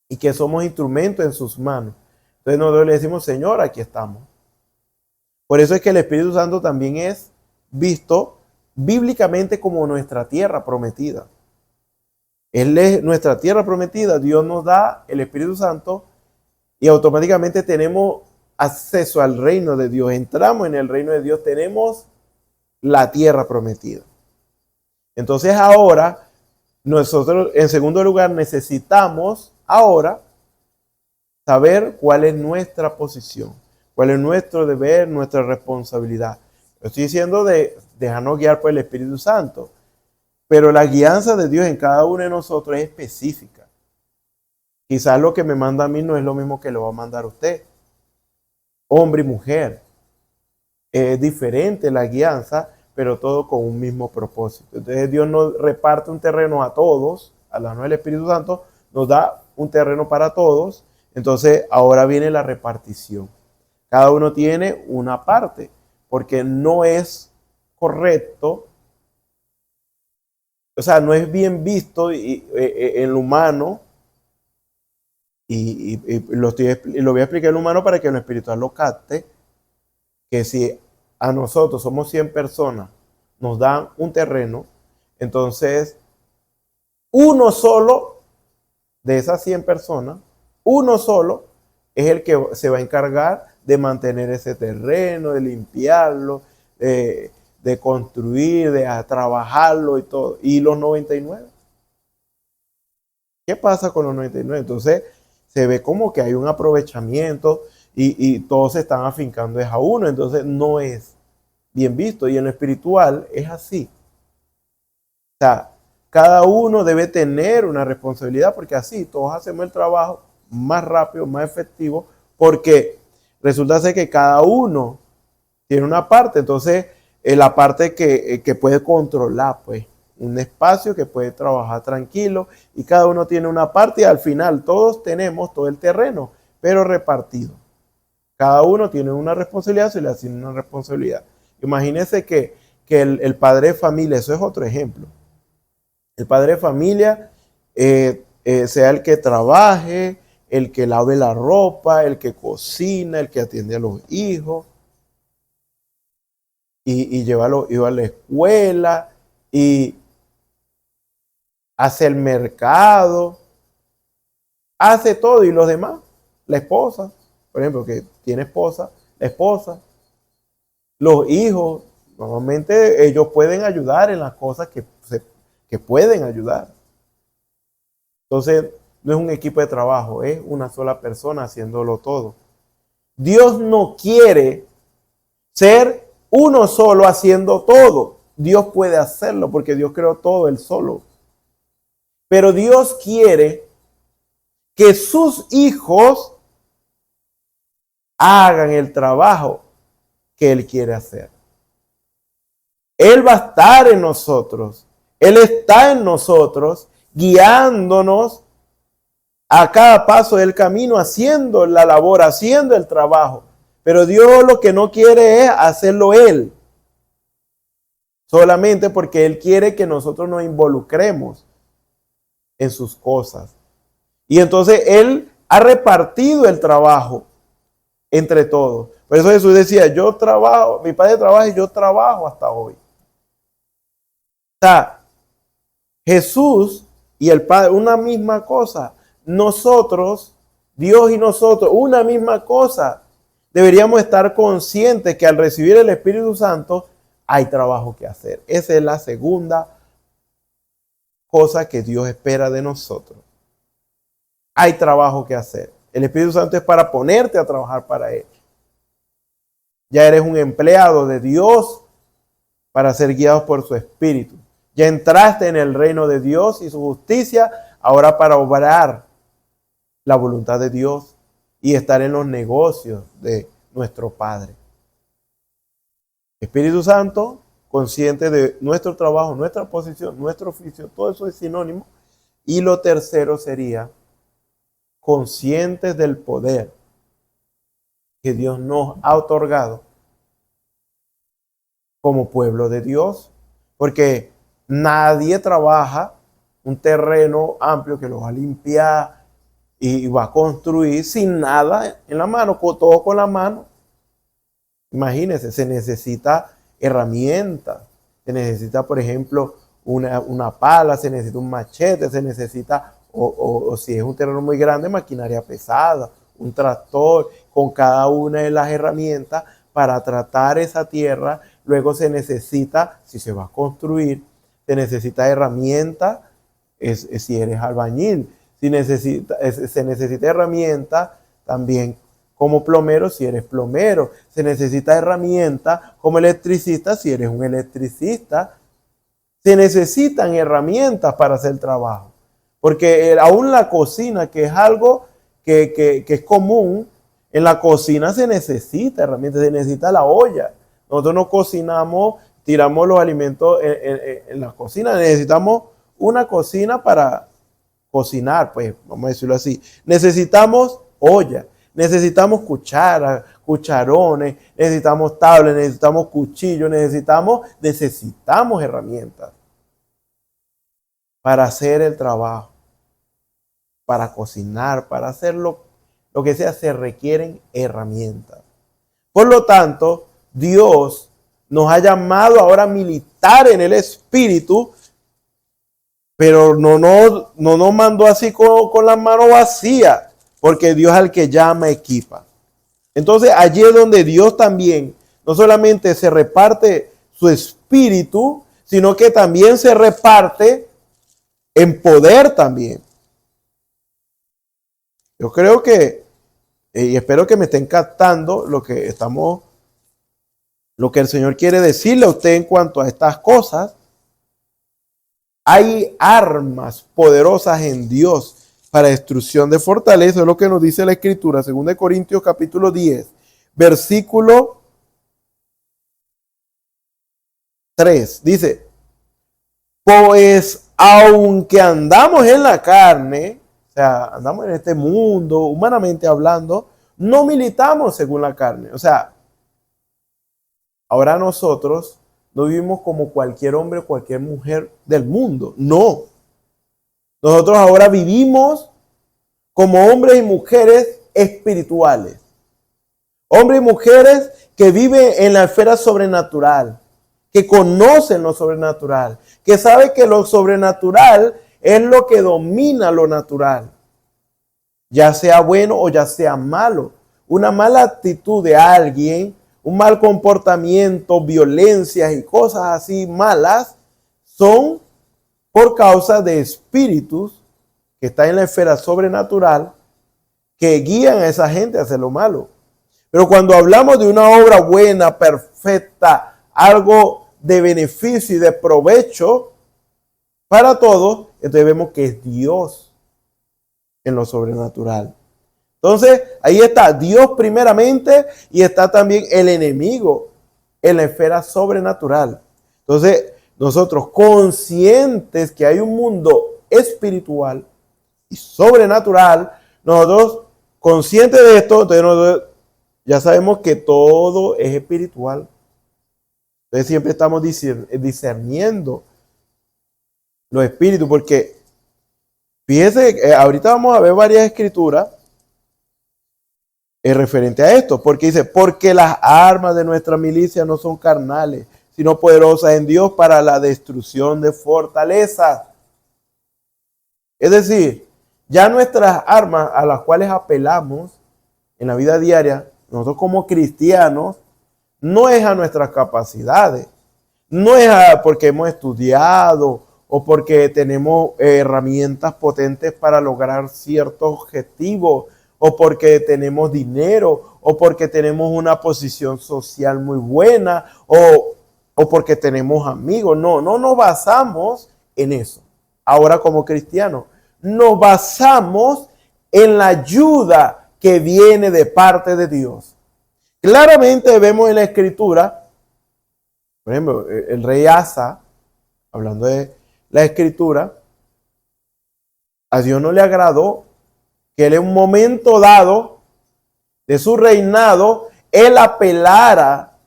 y que somos instrumentos en sus manos. Entonces nosotros le decimos, Señor, aquí estamos. Por eso es que el Espíritu Santo también es visto bíblicamente como nuestra tierra prometida. Él es nuestra tierra prometida. Dios nos da el Espíritu Santo y automáticamente tenemos acceso al reino de Dios. Entramos en el reino de Dios, tenemos la tierra prometida. Entonces ahora nosotros, en segundo lugar, necesitamos ahora saber cuál es nuestra posición, cuál es nuestro deber, nuestra responsabilidad. Lo estoy diciendo de dejarnos guiar por el Espíritu Santo, pero la guianza de Dios en cada uno de nosotros es específica. Quizás lo que me manda a mí no es lo mismo que lo va a mandar a usted, hombre y mujer. Es diferente la guianza, pero todo con un mismo propósito. Entonces Dios nos reparte un terreno a todos, a la mano del Espíritu Santo, nos da un terreno para todos. Entonces ahora viene la repartición. Cada uno tiene una parte, porque no es correcto, o sea, no es bien visto en lo humano, y lo voy a explicar en lo humano para que en lo espiritual lo capte, que si a nosotros somos 100 personas, nos dan un terreno, entonces uno solo de esas 100 personas, uno solo es el que se va a encargar de mantener ese terreno, de limpiarlo, de construir, de trabajarlo y todo. ¿Y los 99? ¿Qué pasa con los 99? Entonces se ve como que hay un aprovechamiento y todos se están afincando a uno. Entonces no es bien visto. Y en lo espiritual es así. O sea, cada uno debe tener una responsabilidad porque así todos hacemos el trabajo más rápido, más efectivo, porque resulta ser que cada uno tiene una parte. Entonces la parte que puede controlar, pues, un espacio que puede trabajar tranquilo, y cada uno tiene una parte y al final todos tenemos todo el terreno, pero repartido. Cada uno tiene una responsabilidad, se le asigna una responsabilidad. Imagínense que el padre de familia, eso es otro ejemplo. El padre de familia sea el que trabaje, el que lave la ropa, el que cocina, el que atiende a los hijos, y lleva a los hijos a la escuela, y hace el mercado, hace todo. Y los demás, la esposa, por ejemplo, que tiene esposa, la esposa, los hijos, normalmente ellos pueden ayudar en las cosas que pueden ayudar. Entonces, no es un equipo de trabajo, es una sola persona haciéndolo todo. Dios no quiere ser uno solo haciendo todo. Dios puede hacerlo porque Dios creó todo él solo. Pero Dios quiere que sus hijos hagan el trabajo que Él quiere hacer. Él va a estar en nosotros. Él está en nosotros, guiándonos a cada paso del camino, haciendo la labor, haciendo el trabajo. Pero Dios lo que no quiere es hacerlo Él. Solamente porque Él quiere que nosotros nos involucremos en sus cosas. Y entonces Él ha repartido el trabajo entre todos. Por eso Jesús decía, yo trabajo, mi Padre trabaja y yo trabajo hasta hoy. O sea, Jesús y el Padre, una misma cosa. Nosotros, Dios y nosotros, una misma cosa. Deberíamos estar conscientes que al recibir el Espíritu Santo hay trabajo que hacer. Esa es la segunda cosa que Dios espera de nosotros. Hay trabajo que hacer. El Espíritu Santo es para ponerte a trabajar para Él. Ya eres un empleado de Dios para ser guiados por su Espíritu. Ya entraste en el reino de Dios y su justicia, ahora para obrar la voluntad de Dios y estar en los negocios de nuestro Padre. Espíritu Santo, consciente de nuestro trabajo, nuestra posición, nuestro oficio, todo eso es sinónimo. Y lo tercero sería conscientes del poder que Dios nos ha otorgado como pueblo de Dios, porque nadie trabaja un terreno amplio que lo va a limpiar y va a construir sin nada en la mano, todo con la mano. Imagínense, se necesita herramientas, se necesita, por ejemplo, una pala, se necesita un machete, se necesita, o si es un terreno muy grande, maquinaria pesada, un tractor, con cada una de las herramientas para tratar esa tierra. Luego se necesita, si se va a construir, se necesita herramientas, si eres albañil, se necesita herramienta también como plomero si eres plomero. Se necesita herramienta como electricista si eres un electricista. Se necesitan herramientas para hacer trabajo. Porque aún la cocina, que es algo que es común, en la cocina se necesita herramientas, se necesita la olla. Nosotros no cocinamos, tiramos los alimentos en la cocina. Necesitamos una cocina para cocinar, pues vamos a decirlo así. Necesitamos olla, necesitamos cucharas, cucharones, necesitamos tablas, necesitamos cuchillos, necesitamos herramientas para hacer el trabajo, para cocinar, para hacer lo que sea, se requieren herramientas. Por lo tanto, Dios nos ha llamado ahora a militar en el Espíritu, pero no nos mandó así con la mano vacía, porque Dios es el que llama, equipa. Entonces allí es donde Dios también no solamente se reparte su Espíritu, sino que también se reparte en poder también. Yo creo que, y espero que me estén captando lo que el Señor quiere decirle a usted en cuanto a estas cosas. Hay armas poderosas en Dios para destrucción de fortaleza. Es lo que nos dice la Escritura, 2 Corintios capítulo 10, versículo 3. Dice, pues aunque andamos en la carne, o sea, andamos en este mundo, humanamente hablando, no militamos según la carne. O sea, ahora nosotros no vivimos como cualquier hombre o cualquier mujer del mundo. No. Nosotros ahora vivimos como hombres y mujeres espirituales. Hombres y mujeres que viven en la esfera sobrenatural, que conocen lo sobrenatural, que saben que lo sobrenatural es lo que domina lo natural, ya sea bueno o ya sea malo. Una mala actitud de alguien, un mal comportamiento, violencias y cosas así malas son por causa de espíritus que están en la esfera sobrenatural que guían a esa gente a hacer lo malo. Pero cuando hablamos de una obra buena, perfecta, algo de beneficio y de provecho para todos, entonces vemos que es Dios en lo sobrenatural. Entonces, ahí está Dios primeramente y está también el enemigo en la esfera sobrenatural. Entonces, nosotros conscientes que hay un mundo espiritual y sobrenatural, nosotros conscientes de esto, entonces nosotros ya sabemos que todo es espiritual. Entonces siempre estamos discerniendo los espíritus, porque fíjese, ahorita vamos a ver varias escrituras referente a esto, porque dice, porque las armas de nuestra milicia no son carnales, sino poderosas en Dios para la destrucción de fortalezas. Es decir, ya nuestras armas a las cuales apelamos en la vida diaria, nosotros como cristianos, no es a nuestras capacidades, no es porque hemos estudiado o porque tenemos herramientas potentes para lograr ciertos objetivos, o porque tenemos dinero, o porque tenemos una posición social muy buena, o porque tenemos amigos. No nos basamos en eso. Ahora como cristianos, nos basamos en la ayuda que viene de parte de Dios. Claramente vemos en la Escritura, por ejemplo, el rey Asa, hablando de la Escritura, a Dios no le agradó que él en un momento dado de su reinado, él apelara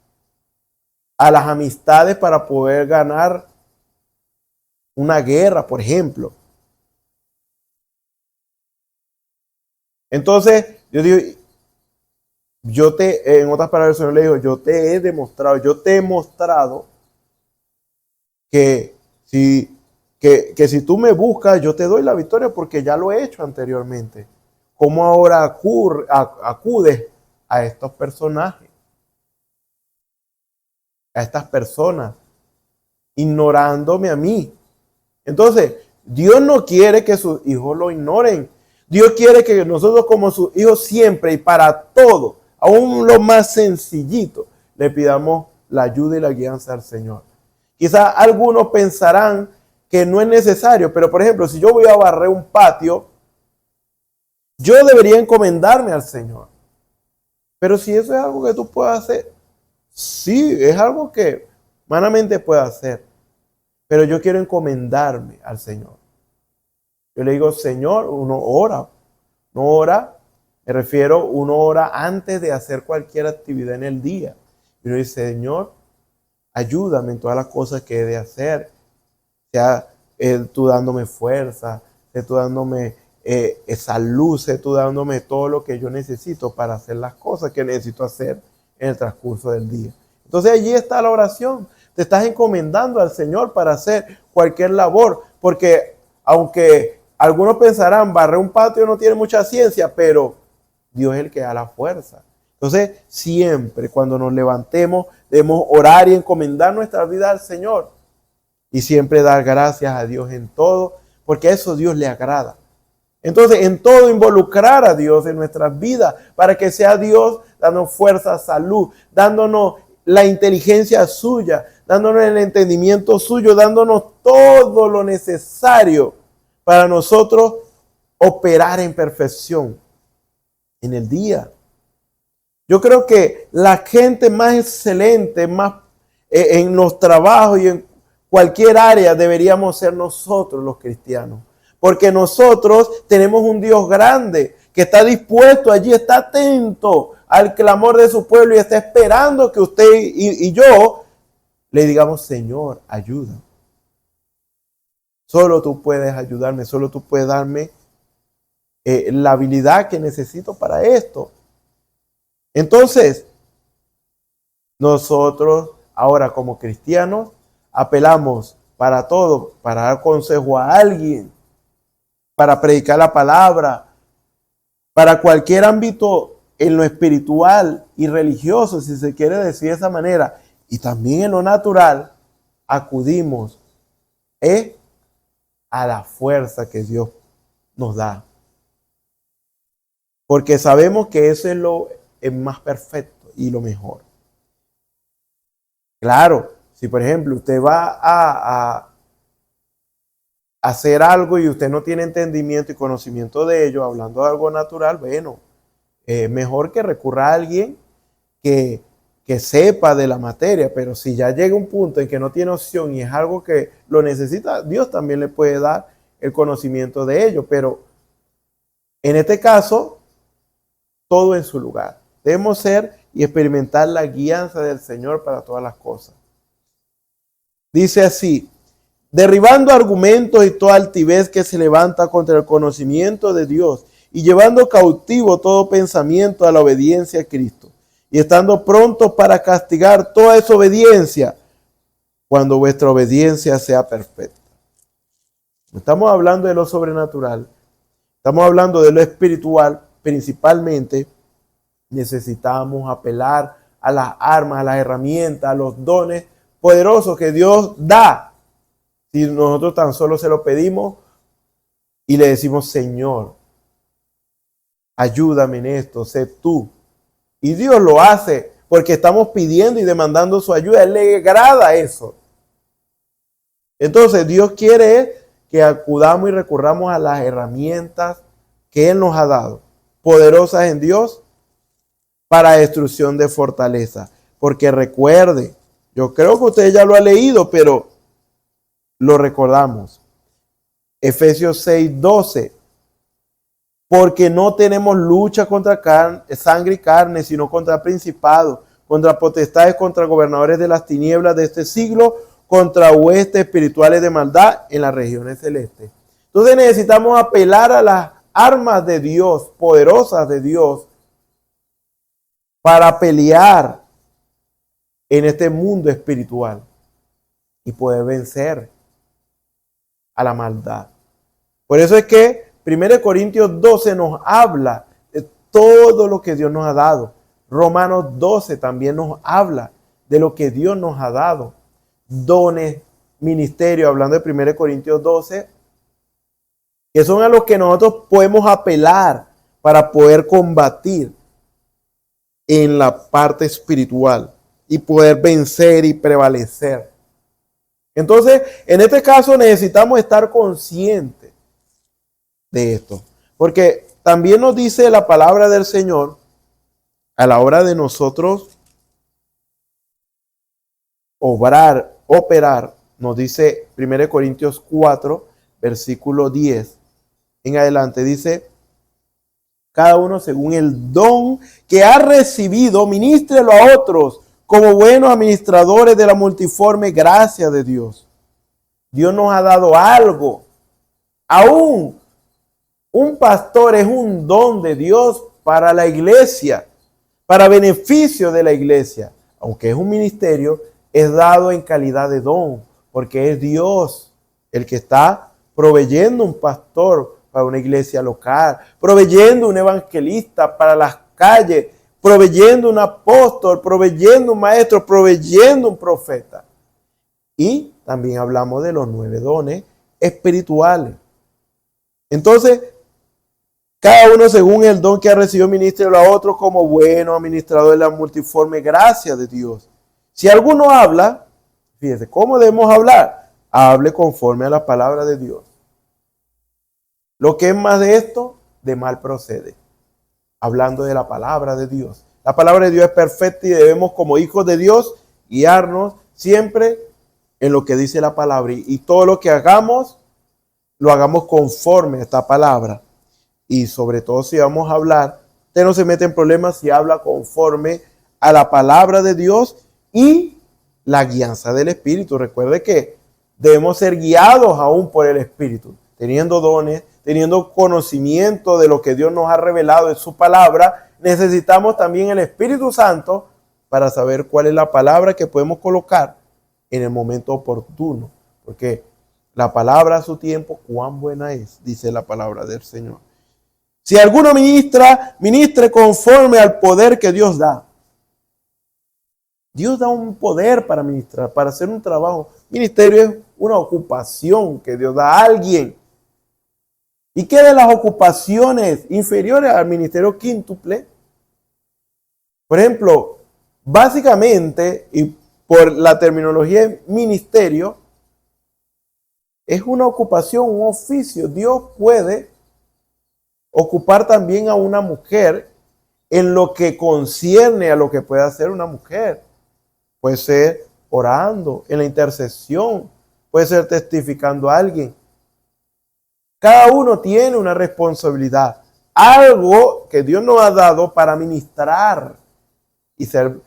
a las amistades para poder ganar una guerra, por ejemplo. Entonces, yo digo, en otras palabras, el Señor le dijo, yo te he demostrado que si tú me buscas, yo te doy la victoria porque ya lo he hecho anteriormente. ¿Cómo ahora acudes a estos personajes? A estas personas, ignorándome a mí. Entonces, Dios no quiere que sus hijos lo ignoren. Dios quiere que nosotros como sus hijos siempre y para todo, aún lo más sencillito, le pidamos la ayuda y la guianza al Señor. Quizás algunos pensarán que no es necesario, pero por ejemplo, si yo voy a barrer un patio, yo debería encomendarme al Señor. Pero si eso es algo que tú puedes hacer, sí, es algo que humanamente puedo hacer. Pero yo quiero encomendarme al Señor. Yo le digo, Señor, uno ora, me refiero, uno ora antes de hacer cualquier actividad en el día. Y uno dice, Señor, ayúdame en todas las cosas que he de hacer. Sea tú dándome fuerza, sea tú dándome salud, sea tú dándome todo lo que yo necesito para hacer las cosas que necesito hacer en el transcurso del día. Entonces allí está la oración. Te estás encomendando al Señor para hacer cualquier labor, porque aunque algunos pensarán, barrer un patio no tiene mucha ciencia, pero Dios es el que da la fuerza. Entonces, siempre cuando nos levantemos, debemos orar y encomendar nuestra vida al Señor. Y siempre dar gracias a Dios en todo, porque a eso Dios le agrada. Entonces, en todo involucrar a Dios en nuestras vidas, para que sea Dios dándonos fuerza, salud, dándonos la inteligencia suya, dándonos el entendimiento suyo, dándonos todo lo necesario para nosotros operar en perfección en el día. Yo creo que la gente más excelente, más en los trabajos y en cualquier área deberíamos ser nosotros los cristianos. Porque nosotros tenemos un Dios grande que está dispuesto allí, está atento al clamor de su pueblo y está esperando que usted y yo le digamos, Señor, ayuda. Solo tú puedes ayudarme, solo tú puedes darme la habilidad que necesito para esto. Entonces, nosotros ahora como cristianos apelamos para todo, para dar consejo a alguien, para predicar la palabra, para cualquier ámbito en lo espiritual y religioso, si se quiere decir de esa manera, y también en lo natural, acudimos a la fuerza que Dios nos da. Porque sabemos que eso es lo más perfecto y lo mejor. Claro, si por ejemplo usted va a hacer algo y usted no tiene entendimiento y conocimiento de ello, hablando de algo natural, bueno, mejor que recurra a alguien que sepa de la materia, pero si ya llega un punto en que no tiene opción y es algo que lo necesita, Dios también le puede dar el conocimiento de ello, pero en este caso, todo en su lugar. Debemos ser y experimentar la guianza del Señor para todas las cosas. Dice así, derribando argumentos y toda altivez que se levanta contra el conocimiento de Dios y llevando cautivo todo pensamiento a la obediencia a Cristo y estando prontos para castigar toda desobediencia cuando vuestra obediencia sea perfecta. No estamos hablando de lo sobrenatural, estamos hablando de lo espiritual. Principalmente necesitamos apelar a las armas, a las herramientas, a los dones poderosos que Dios da. Si nosotros tan solo se lo pedimos y le decimos, Señor, ayúdame en esto, sé tú. Y Dios lo hace porque estamos pidiendo y demandando su ayuda. A Él le agrada eso. Entonces Dios quiere que acudamos y recurramos a las herramientas que Él nos ha dado, poderosas en Dios para destrucción de fortaleza. Porque recuerde, yo creo que usted ya lo ha leído, pero lo recordamos. Efesios 6:12. Porque no tenemos lucha contra sangre y carne, sino contra principados, contra potestades, contra gobernadores de las tinieblas de este siglo, contra huestes espirituales de maldad en las regiones celestes. Entonces necesitamos apelar a las armas de Dios, poderosas de Dios, para pelear en este mundo espiritual y poder vencer a la maldad. Por eso es que 1 Corintios 12 nos habla de todo lo que Dios nos ha dado. Romanos 12 también nos habla de lo que Dios nos ha dado. Dones, ministerio, hablando de 1 Corintios 12, que son a los que nosotros podemos apelar para poder combatir en la parte espiritual y poder vencer y prevalecer. Entonces, en este caso necesitamos estar conscientes de esto, porque también nos dice la palabra del Señor a la hora de nosotros operar, nos dice 1 Corintios 4, versículo 10 en adelante, dice: cada uno según el don que ha recibido, ministrelo a otros como buenos administradores de la multiforme gracia de Dios. Dios nos ha dado algo. Aún un pastor es un don de Dios para la iglesia, para beneficio de la iglesia. Aunque es un ministerio, es dado en calidad de don, porque es Dios el que está proveyendo un pastor para una iglesia local, proveyendo un evangelista para las calles, proveyendo un apóstol, proveyendo un maestro, proveyendo un profeta. Y también hablamos de los 9 dones espirituales. Entonces, cada uno según el don que ha recibido, ministrelo a otro como bueno administrador de la multiforme gracia de Dios. Si alguno habla, fíjese, ¿cómo debemos hablar? Hable conforme a la palabra de Dios. Lo que es más de esto, de mal procede. Hablando de la palabra de Dios. La palabra de Dios es perfecta y debemos, como hijos de Dios, guiarnos siempre en lo que dice la palabra. Y todo lo que hagamos, lo hagamos conforme a esta palabra. Y sobre todo si vamos a hablar, usted no se mete en problemas si habla conforme a la palabra de Dios y la guianza del Espíritu. Recuerde que debemos ser guiados aún por el Espíritu, teniendo dones, teniendo conocimiento de lo que Dios nos ha revelado en su palabra. Necesitamos también el Espíritu Santo para saber cuál es la palabra que podemos colocar en el momento oportuno. Porque la palabra a su tiempo, cuán buena es, dice la palabra del Señor. Si alguno ministra, ministre conforme al poder que Dios da. Dios da un poder para ministrar, para hacer un trabajo. Ministerio es una ocupación que Dios da a alguien. ¿Y qué de las ocupaciones inferiores al ministerio quíntuple? Por ejemplo, básicamente, y por la terminología de ministerio, es una ocupación, un oficio. Dios puede ocupar también a una mujer en lo que concierne a lo que puede hacer una mujer. Puede ser orando, en la intercesión, puede ser testificando a alguien. Cada uno tiene una responsabilidad, algo que Dios nos ha dado para ministrar y ser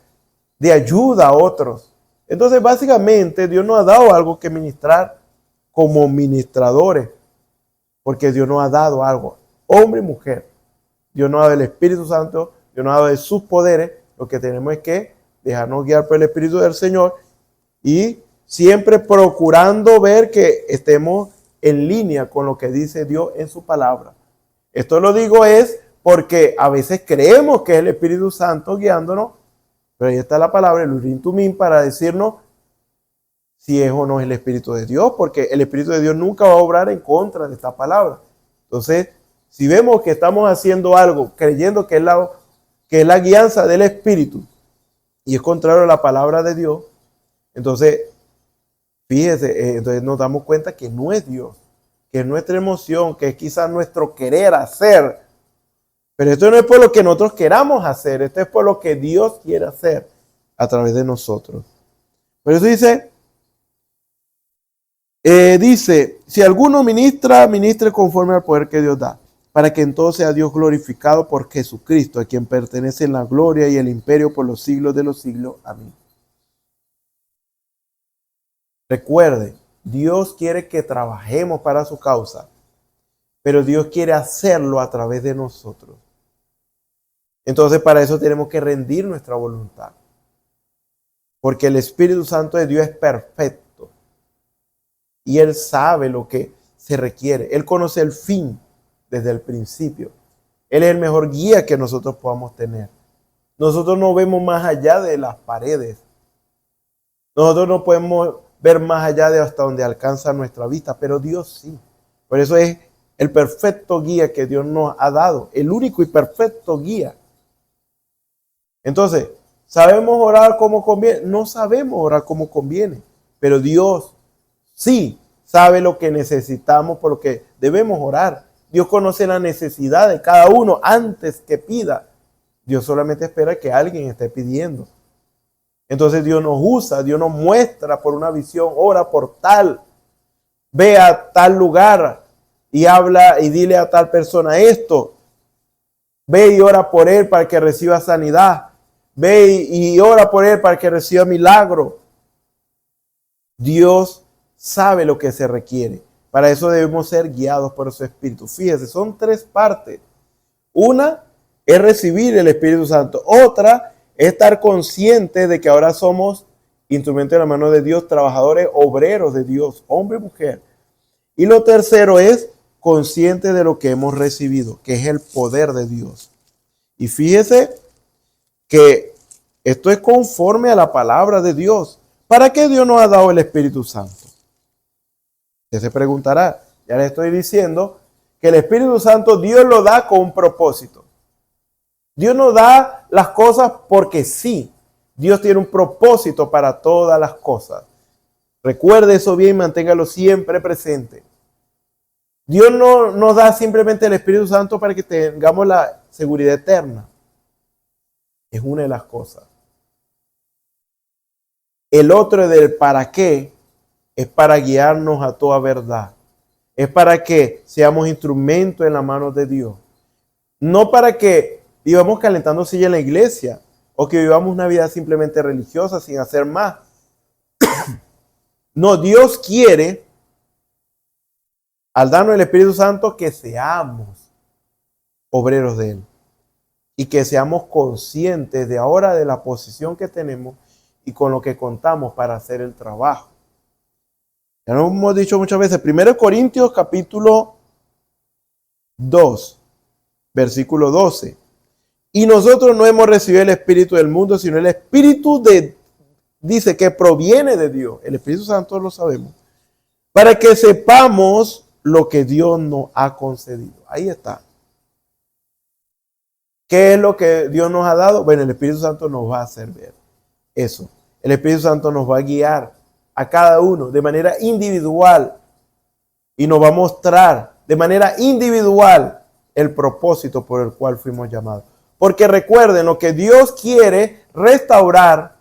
de ayuda a otros. Entonces, básicamente, Dios nos ha dado algo que ministrar como ministradores, porque Dios nos ha dado algo, hombre y mujer. Dios nos ha dado el Espíritu Santo, Dios nos ha dado de sus poderes. Lo que tenemos es que dejarnos guiar por el Espíritu del Señor y siempre procurando ver que estemos en línea con lo que dice Dios en su palabra. Esto lo digo es porque a veces creemos que es el Espíritu Santo guiándonos, pero ahí está la palabra, el Urim Tumim, para decirnos si es o no el Espíritu de Dios, porque el Espíritu de Dios nunca va a obrar en contra de esta palabra. Entonces, si vemos que estamos haciendo algo creyendo que es la guianza del Espíritu y es contrario a la palabra de Dios, entonces, fíjese, entonces nos damos cuenta que no es Dios, que es nuestra emoción, que es quizás nuestro querer hacer. Pero esto no es por lo que nosotros queramos hacer, esto es por lo que Dios quiere hacer a través de nosotros. Por eso dice, si alguno ministra, ministre conforme al poder que Dios da, para que entonces sea Dios glorificado por Jesucristo, a quien pertenece la gloria y el imperio por los siglos de los siglos. Amén. Recuerde, Dios quiere que trabajemos para su causa, pero Dios quiere hacerlo a través de nosotros. Entonces, para eso tenemos que rendir nuestra voluntad, porque el Espíritu Santo de Dios es perfecto y Él sabe lo que se requiere. Él conoce el fin desde el principio. Él es el mejor guía que nosotros podamos tener. Nosotros no vemos más allá de las paredes. Nosotros no podemos ver más allá de hasta donde alcanza nuestra vista, pero Dios sí. Por eso es el perfecto guía que Dios nos ha dado, el único y perfecto guía. Entonces, ¿sabemos orar como conviene? No sabemos orar como conviene, pero Dios sí sabe lo que necesitamos, por lo que debemos orar. Dios conoce la necesidad de cada uno antes que pida. Dios solamente espera que alguien esté pidiendo. Entonces Dios nos usa, Dios nos muestra por una visión, ora por tal, ve a tal lugar y habla y dile a tal persona esto. Ve y ora por él para que reciba sanidad. Ve y ora por él para que reciba milagro. Dios sabe lo que se requiere. Para eso debemos ser guiados por su Espíritu. Fíjese, son 3 partes. Una es recibir el Espíritu Santo. Otra es estar consciente de que ahora somos instrumentos de la mano de Dios, trabajadores, obreros de Dios, hombre y mujer. Y lo tercero es consciente de lo que hemos recibido, que es el poder de Dios. Y fíjese que esto es conforme a la palabra de Dios. ¿Para qué Dios nos ha dado el Espíritu Santo? Usted se preguntará, ya le estoy diciendo que el Espíritu Santo Dios lo da con un propósito. Dios no da las cosas porque sí. Dios tiene un propósito para todas las cosas. Recuerde eso bien, manténgalo siempre presente. Dios no nos da simplemente el Espíritu Santo para que tengamos la seguridad eterna. Es una de las cosas. El otro del para qué es para guiarnos a toda verdad. Es para que seamos instrumentos en las manos de Dios. No para que vivamos calentando silla en la iglesia o que vivamos una vida simplemente religiosa sin hacer más. No, Dios quiere, al darnos el Espíritu Santo, que seamos obreros de Él. Y que seamos conscientes de ahora de la posición que tenemos y con lo que contamos para hacer el trabajo. Ya lo hemos dicho muchas veces. 1 Corintios capítulo 2, versículo 12. Y nosotros no hemos recibido el Espíritu del mundo, sino el Espíritu dice que proviene de Dios. El Espíritu Santo lo sabemos. Para que sepamos lo que Dios nos ha concedido. Ahí está. ¿Qué es lo que Dios nos ha dado? Bueno, el Espíritu Santo nos va a hacer ver eso. El Espíritu Santo nos va a guiar a cada uno de manera individual y nos va a mostrar de manera individual el propósito por el cual fuimos llamados. Porque recuerden, lo que Dios quiere restaurar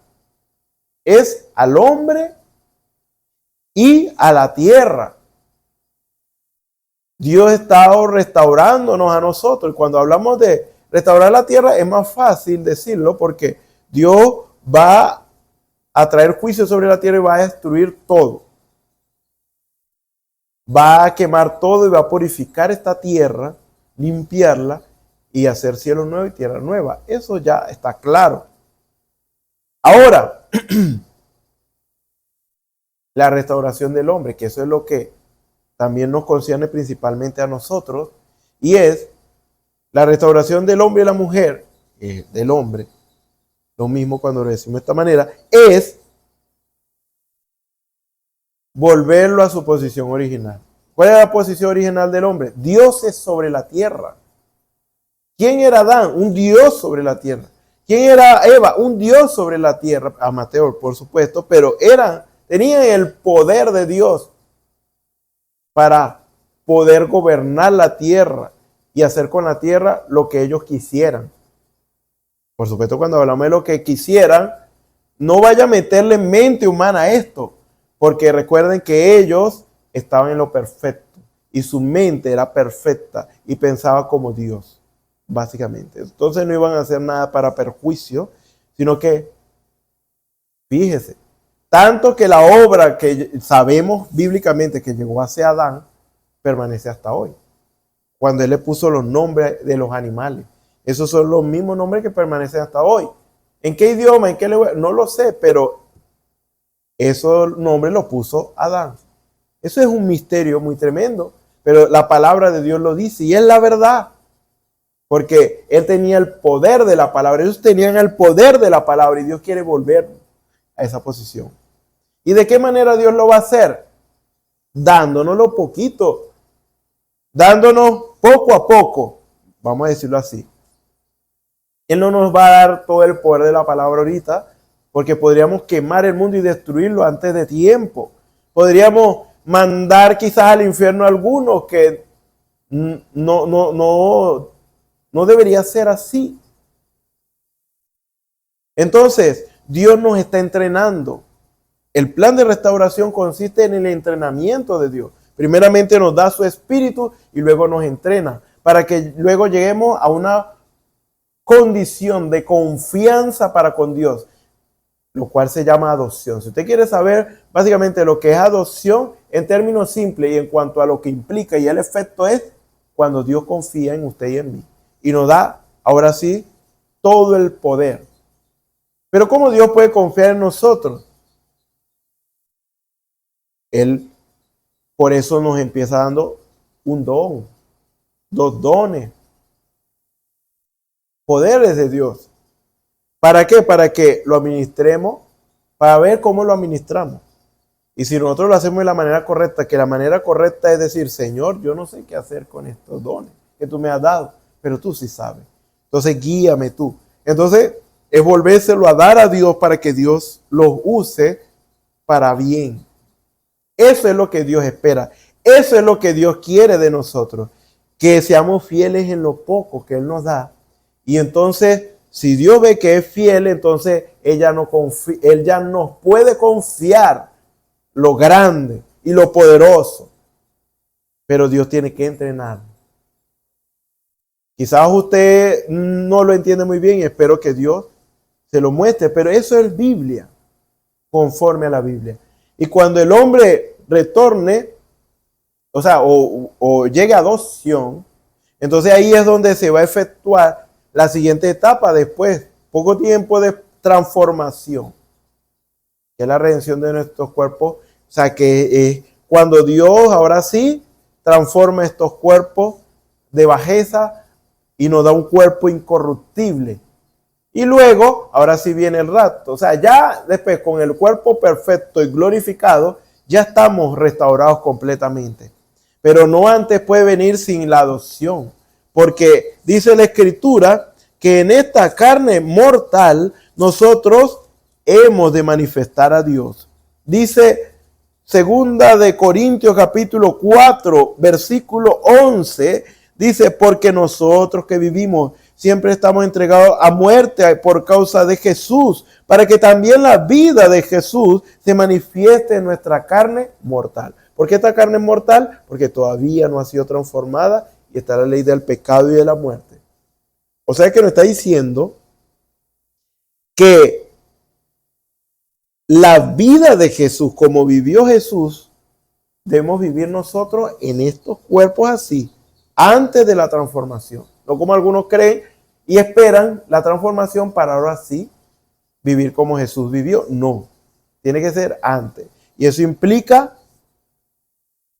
es al hombre y a la tierra. Dios está restaurándonos a nosotros. Y cuando hablamos de restaurar la tierra es más fácil decirlo porque Dios va a traer juicio sobre la tierra y va a destruir todo. Va a quemar todo y va a purificar esta tierra, limpiarla y hacer cielo nuevo y tierra nueva. Eso ya está claro. Ahora, la restauración del hombre, que eso es lo que también nos concierne principalmente a nosotros, y es la restauración del hombre y la mujer, del hombre, lo mismo cuando lo decimos de esta manera, es volverlo a su posición original. ¿Cuál es la posición original del hombre? Dios es sobre la tierra. ¿Quién era Adán? Un Dios sobre la tierra. ¿Quién era Eva? Un Dios sobre la tierra. Amateur, por supuesto, pero tenían el poder de Dios para poder gobernar la tierra y hacer con la tierra lo que ellos quisieran. Por supuesto, cuando hablamos de lo que quisieran, no vaya a meterle mente humana a esto, porque recuerden que ellos estaban en lo perfecto y su mente era perfecta y pensaba como Dios, básicamente. Entonces no iban a hacer nada para perjuicio, sino que, fíjese, tanto que la obra que sabemos bíblicamente que llegó hacia Adán, permanece hasta hoy. Cuando él le puso los nombres de los animales. Esos son los mismos nombres que permanecen hasta hoy. ¿En qué idioma? ¿En qué lengua? No lo sé, pero esos nombres los puso Adán. Eso es un misterio muy tremendo, pero la palabra de Dios lo dice y es la verdad. Porque él tenía el poder de la palabra. Ellos tenían el poder de la palabra y Dios quiere volver a esa posición. ¿Y de qué manera Dios lo va a hacer? Dándonos lo poquito dándonos poco a poco, vamos a decirlo así. Él no nos va a dar todo el poder de la palabra ahorita, porque podríamos quemar el mundo y destruirlo antes de tiempo. Podríamos mandar quizás al infierno a algunos que no debería ser así. Entonces, Dios nos está entrenando. El plan de restauración consiste en el entrenamiento de Dios. Primeramente nos da su espíritu y luego nos entrena para que luego lleguemos a una condición de confianza para con Dios, lo cual se llama adopción. Si usted quiere saber básicamente lo que es adopción en términos simples y en cuanto a lo que implica y el efecto es cuando Dios confía en usted y en mí y nos da ahora sí todo el poder. Pero ¿cómo Dios puede confiar en nosotros? Él por eso nos empieza dando un don, 2 dones, poderes de Dios. ¿Para qué? Para que lo administremos, para ver cómo lo administramos. Y si nosotros lo hacemos de la manera correcta, que la manera correcta es decir, Señor, yo no sé qué hacer con estos dones que tú me has dado, pero tú sí sabes. Entonces guíame tú. Entonces es volvérselo a dar a Dios para que Dios los use para bien. Eso es lo que Dios espera. Eso es lo que Dios quiere de nosotros. Que seamos fieles en lo poco que Él nos da. Y entonces, si Dios ve que es fiel, entonces Él ya nos puede confiar lo grande y lo poderoso. Pero Dios tiene que entrenar. Quizás usted no lo entiende muy bien y espero que Dios se lo muestre. Pero eso es Biblia, conforme a la Biblia. Y cuando el hombre retorne, o llegue a adopción, entonces ahí es donde se va a efectuar la siguiente etapa después, poco tiempo de transformación, que es la redención de nuestros cuerpos. O sea, que es cuando Dios ahora sí transforma estos cuerpos de bajeza y nos da un cuerpo incorruptible. Y luego, ahora sí viene el rapto. O sea, ya después con el cuerpo perfecto y glorificado, ya estamos restaurados completamente. Pero no antes puede venir sin la adopción. Porque dice la Escritura que en esta carne mortal nosotros hemos de manifestar a Dios. Dice 2 de Corintios capítulo 4, versículo 11, dice, porque nosotros que vivimos siempre estamos entregados a muerte por causa de Jesús, para que también la vida de Jesús se manifieste en nuestra carne mortal. ¿Por qué esta carne es mortal? Porque todavía no ha sido transformada y está la ley del pecado y de la muerte. O sea que nos está diciendo que la vida de Jesús, como vivió Jesús, debemos vivir nosotros en estos cuerpos así, antes de la transformación. No como algunos creen y esperan la transformación para ahora sí vivir como Jesús vivió. No, tiene que ser antes. Y eso implica,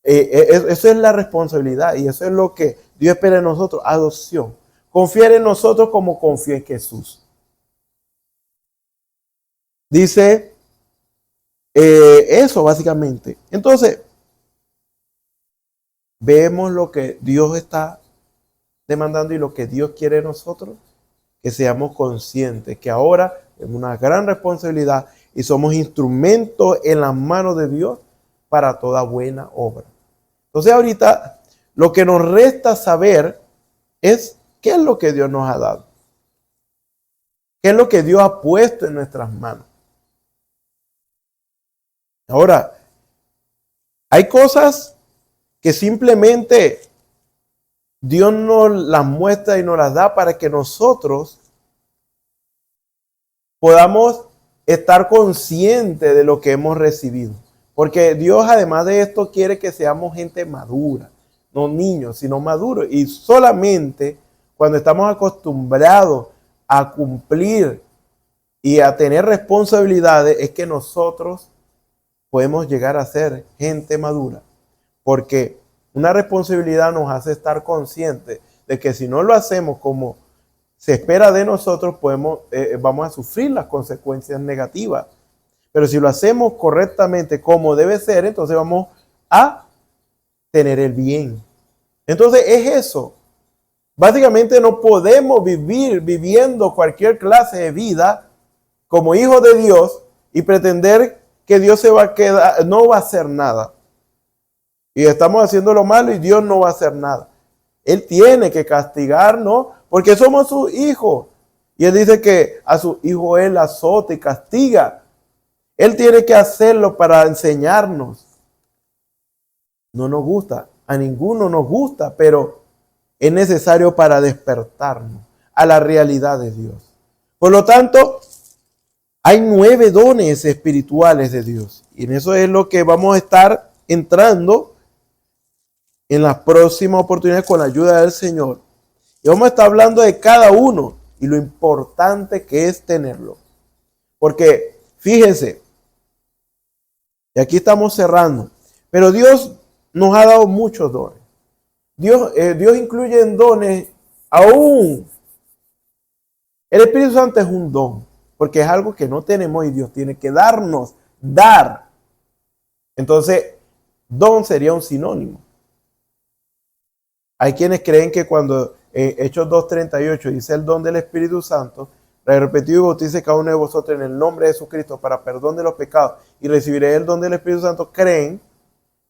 eso es la responsabilidad y eso es lo que Dios espera de nosotros, adopción. Confiar en nosotros como confía en Jesús. Dice eso básicamente. Entonces, vemos lo que Dios está demandando y lo que Dios quiere de nosotros, que seamos conscientes que ahora es una gran responsabilidad y somos instrumentos en las manos de Dios para toda buena obra. Entonces ahorita lo que nos resta saber es qué es lo que Dios nos ha dado, qué es lo que Dios ha puesto en nuestras manos. Ahora, hay cosas que simplemente Dios nos las muestra y nos las da para que nosotros podamos estar conscientes de lo que hemos recibido. Porque Dios, además de esto, quiere que seamos gente madura, no niños, sino maduros. Y solamente cuando estamos acostumbrados a cumplir y a tener responsabilidades es que nosotros podemos llegar a ser gente madura. Porque una responsabilidad nos hace estar conscientes de que si no lo hacemos como se espera de nosotros, vamos a sufrir las consecuencias negativas. Pero si lo hacemos correctamente como debe ser, entonces vamos a tener el bien. Entonces es eso. Básicamente no podemos vivir viviendo cualquier clase de vida como hijos de Dios y pretender que Dios se va a quedar, no va a hacer nada. Y estamos haciendo lo malo y Dios no va a hacer nada. Él tiene que castigarnos porque somos sus hijos. Y Él dice que a su hijo Él azota y castiga. Él tiene que hacerlo para enseñarnos. No nos gusta, a ninguno nos gusta, pero es necesario para despertarnos a la realidad de Dios. Por lo tanto, hay 9 dones espirituales de Dios. Y en eso es lo que vamos a estar entrando en las próximas oportunidades con la ayuda del Señor. Y vamos a estar hablando de cada uno y lo importante que es tenerlo. Porque fíjense, y aquí estamos cerrando, pero Dios nos ha dado muchos dones. Dios incluye en dones aún. El Espíritu Santo es un don, porque es algo que no tenemos y Dios tiene que dar. Entonces, don sería un sinónimo. Hay quienes creen que cuando Hechos 2:38 dice el don del Espíritu Santo, repetido y bautice cada uno de vosotros en el nombre de Jesucristo para perdón de los pecados y recibiré el don del Espíritu Santo, creen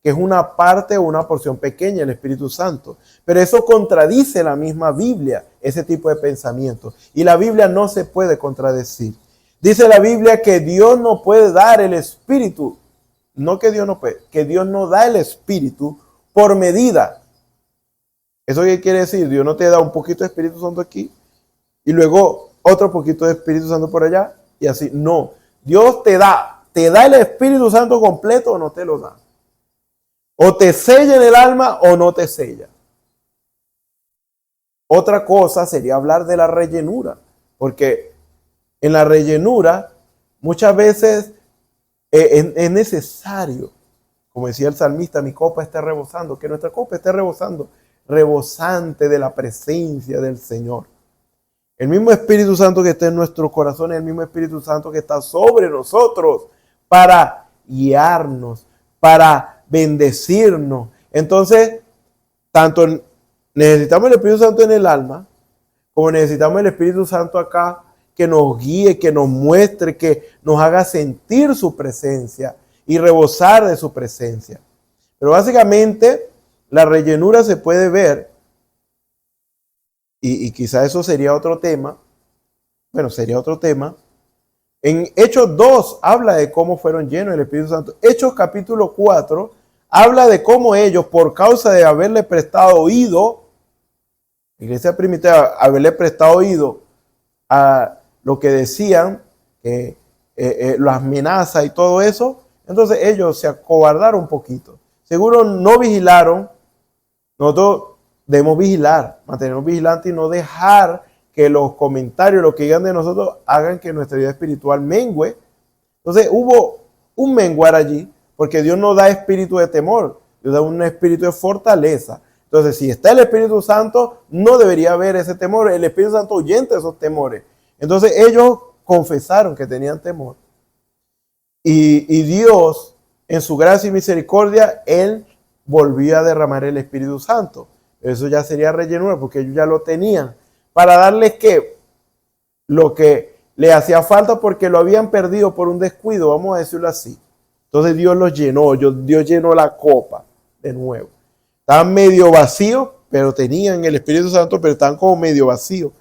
que es una parte o una porción pequeña del Espíritu Santo. Pero eso contradice la misma Biblia, ese tipo de pensamiento. Y la Biblia no se puede contradecir. Dice la Biblia que Dios no puede dar el Espíritu. No que Dios no puede, que Dios no da el Espíritu por medida. ¿Eso qué quiere decir? Dios no te da un poquito de Espíritu Santo aquí y luego otro poquito de Espíritu Santo por allá y así. No, Dios te da el Espíritu Santo completo o no te lo da. O te sella en el alma o no te sella. Otra cosa sería hablar de la rellenura, porque en la rellenura muchas veces es necesario, como decía el salmista, mi copa está rebosando, que nuestra copa esté rebosando, rebosante de la presencia del Señor. El mismo Espíritu Santo que está en nuestro corazón es el mismo Espíritu Santo que está sobre nosotros para guiarnos, para bendecirnos. Entonces, tanto necesitamos el Espíritu Santo en el alma, como necesitamos el Espíritu Santo acá, que nos guíe, que nos muestre, que nos haga sentir su presencia y rebosar de su presencia. Pero básicamente, la rellenura se puede ver, y quizá eso sería otro tema, En Hechos 2 habla de cómo fueron llenos del Espíritu Santo. Hechos capítulo 4 habla de cómo ellos, por causa de haberle prestado oído, la iglesia primitiva, haberle prestado oído a lo que decían, las amenazas y todo eso, entonces ellos se acobardaron un poquito. Seguro no vigilaron. Nosotros debemos vigilar, mantenernos vigilantes y no dejar que los comentarios, lo que digan de nosotros, hagan que nuestra vida espiritual mengue. Entonces hubo un menguar allí, porque Dios no da espíritu de temor, Dios da un espíritu de fortaleza. Entonces, si está el Espíritu Santo, no debería haber ese temor. El Espíritu Santo ahuyenta esos temores. Entonces ellos confesaron que tenían temor. Y Dios, en su gracia y misericordia, Él volvió a derramar el Espíritu Santo. Eso ya sería rellenura, porque ellos ya lo tenían. Para darles que lo que le hacía falta, porque lo habían perdido por un descuido, vamos a decirlo así. Entonces Dios los llenó, Dios llenó la copa de nuevo. Estaban medio vacíos, pero tenían el Espíritu Santo, pero estaban como medio vacíos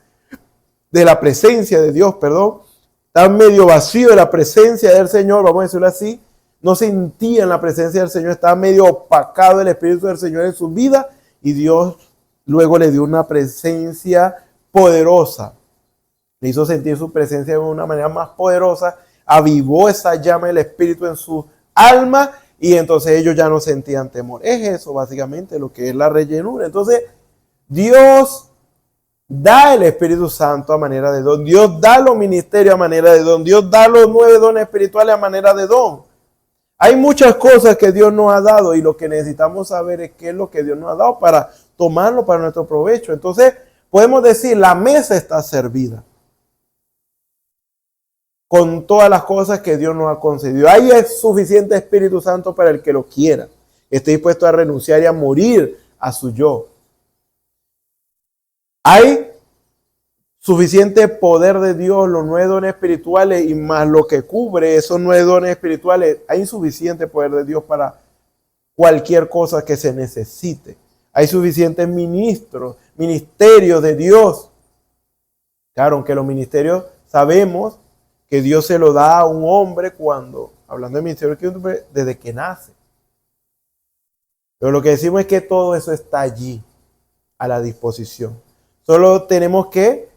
de la presencia de Dios, Estaban medio vacíos de la presencia del Señor, vamos a decirlo así. No sentían la presencia del Señor, estaba medio opacado el Espíritu del Señor en su vida y Dios luego le dio una presencia poderosa. Le hizo sentir su presencia de una manera más poderosa, avivó esa llama del Espíritu en su alma y entonces ellos ya no sentían temor. Es eso básicamente lo que es la rellenura. Entonces Dios da el Espíritu Santo a manera de don. Dios da los ministerios a manera de don. Dios da los 9 dones espirituales a manera de don. Hay muchas cosas que Dios nos ha dado y lo que necesitamos saber es qué es lo que Dios nos ha dado para tomarlo para nuestro provecho. Entonces podemos decir, la mesa está servida con todas las cosas que Dios nos ha concedido. Ahí es suficiente Espíritu Santo para el que lo quiera. Esté dispuesto a renunciar y a morir a su yo. Hay suficiente poder de Dios, los 9 dones espirituales y más lo que cubre esos 9 dones espirituales. Hay suficiente poder de Dios para cualquier cosa que se necesite. Hay suficientes ministerios de Dios. Claro, aunque los ministerios sabemos que Dios se lo da a un hombre cuando, hablando de ministerio, desde que nace. Pero lo que decimos es que todo eso está allí, a la disposición. Solo tenemos que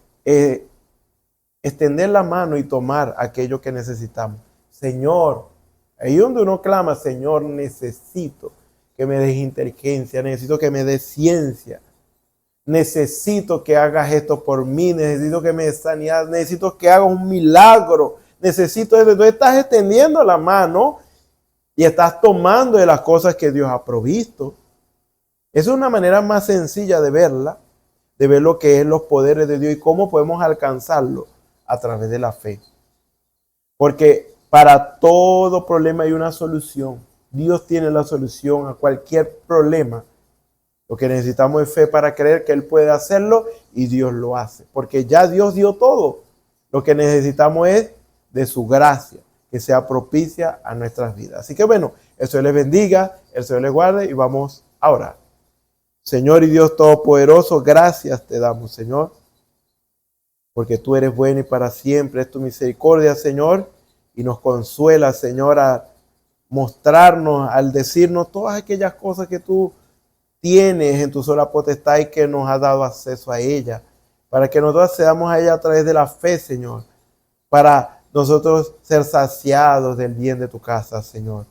extender la mano y tomar aquello que necesitamos. Señor, ahí donde uno clama, Señor, necesito que me des inteligencia, necesito que me des ciencia, necesito que hagas esto por mí, necesito que me des sanidad, necesito que hagas un milagro, necesito eso. Entonces estás extendiendo la mano y estás tomando de las cosas que Dios ha provisto. Esa es una manera más sencilla de verla, de ver lo que es los poderes de Dios y cómo podemos alcanzarlo a través de la fe. Porque para todo problema hay una solución. Dios tiene la solución a cualquier problema. Lo que necesitamos es fe para creer que Él puede hacerlo y Dios lo hace. Porque ya Dios dio todo. Lo que necesitamos es de su gracia, que sea propicia a nuestras vidas. Así que bueno, el Señor les bendiga, el Señor les guarde y vamos a orar. Señor y Dios Todopoderoso, gracias te damos, Señor, porque tú eres bueno y para siempre es tu misericordia, Señor, y nos consuela, Señor, a mostrarnos, al decirnos todas aquellas cosas que tú tienes en tu sola potestad y que nos has dado acceso a ella, para que nosotros accedamos a ella a través de la fe, Señor, para nosotros ser saciados del bien de tu casa, Señor.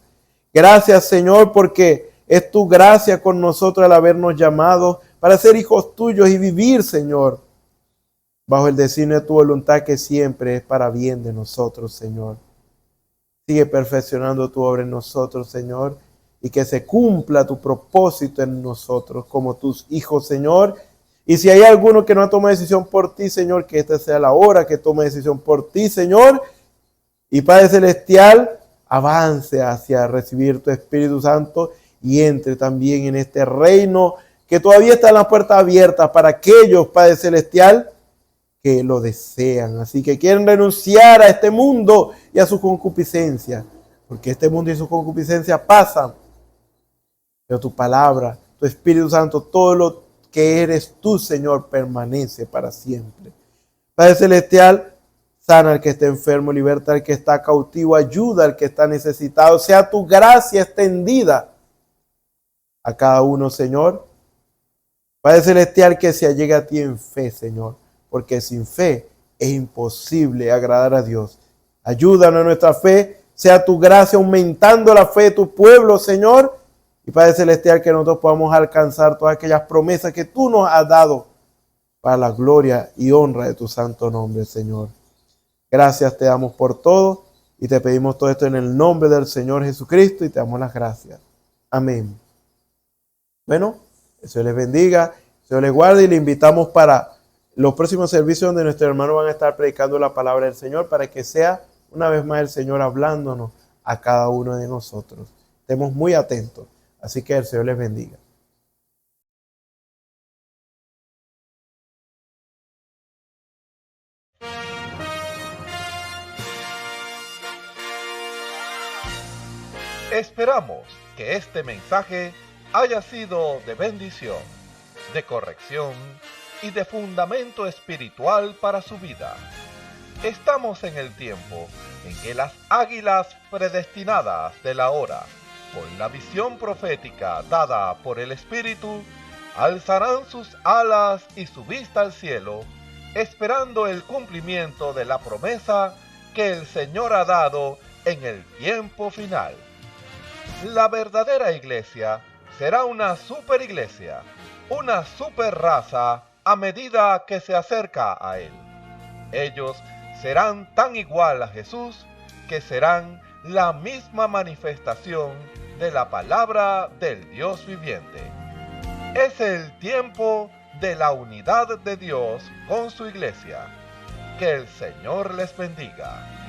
Gracias, Señor, porque es tu gracia con nosotros al habernos llamado para ser hijos tuyos y vivir, Señor, bajo el designio de tu voluntad que siempre es para bien de nosotros, Señor. Sigue perfeccionando tu obra en nosotros, Señor, y que se cumpla tu propósito en nosotros como tus hijos, Señor. Y si hay alguno que no ha tomado decisión por ti, Señor, que esta sea la hora que tome decisión por ti, Señor. Y Padre Celestial, avance hacia recibir tu Espíritu Santo y entre también en este reino que todavía están las puertas abiertas para aquellos, Padre Celestial, que lo desean. Así que quieren renunciar a este mundo y a su concupiscencia, porque este mundo y su concupiscencia pasan. Pero tu palabra, tu Espíritu Santo, todo lo que eres tú, Señor, permanece para siempre. Padre Celestial, sana al que esté enfermo, liberta al que está cautivo, ayuda al que está necesitado. Sea tu gracia extendida a cada uno, Señor. Padre Celestial, que se allegue a ti en fe, Señor, porque sin fe es imposible agradar a Dios. Ayúdanos en nuestra fe, sea tu gracia aumentando la fe de tu pueblo, Señor. Y Padre Celestial, que nosotros podamos alcanzar todas aquellas promesas que tú nos has dado para la gloria y honra de tu santo nombre, Señor. Gracias te damos por todo y te pedimos todo esto en el nombre del Señor Jesucristo y te damos las gracias. Amén. Bueno, el Señor les bendiga, el Señor les guarde y le invitamos para los próximos servicios donde nuestros hermanos van a estar predicando la palabra del Señor para que sea una vez más el Señor hablándonos a cada uno de nosotros. Estemos muy atentos. Así que el Señor les bendiga. Esperamos que este mensaje haya sido de bendición, de corrección y de fundamento espiritual para su vida. Estamos en el tiempo en que las águilas predestinadas de la hora, con la visión profética dada por el Espíritu, alzarán sus alas y su vista al cielo, esperando el cumplimiento de la promesa que el Señor ha dado en el tiempo final. La verdadera iglesia será una superiglesia, una superraza a medida que se acerca a Él. Ellos serán tan igual a Jesús que serán la misma manifestación de la palabra del Dios viviente. Es el tiempo de la unidad de Dios con su iglesia. Que el Señor les bendiga.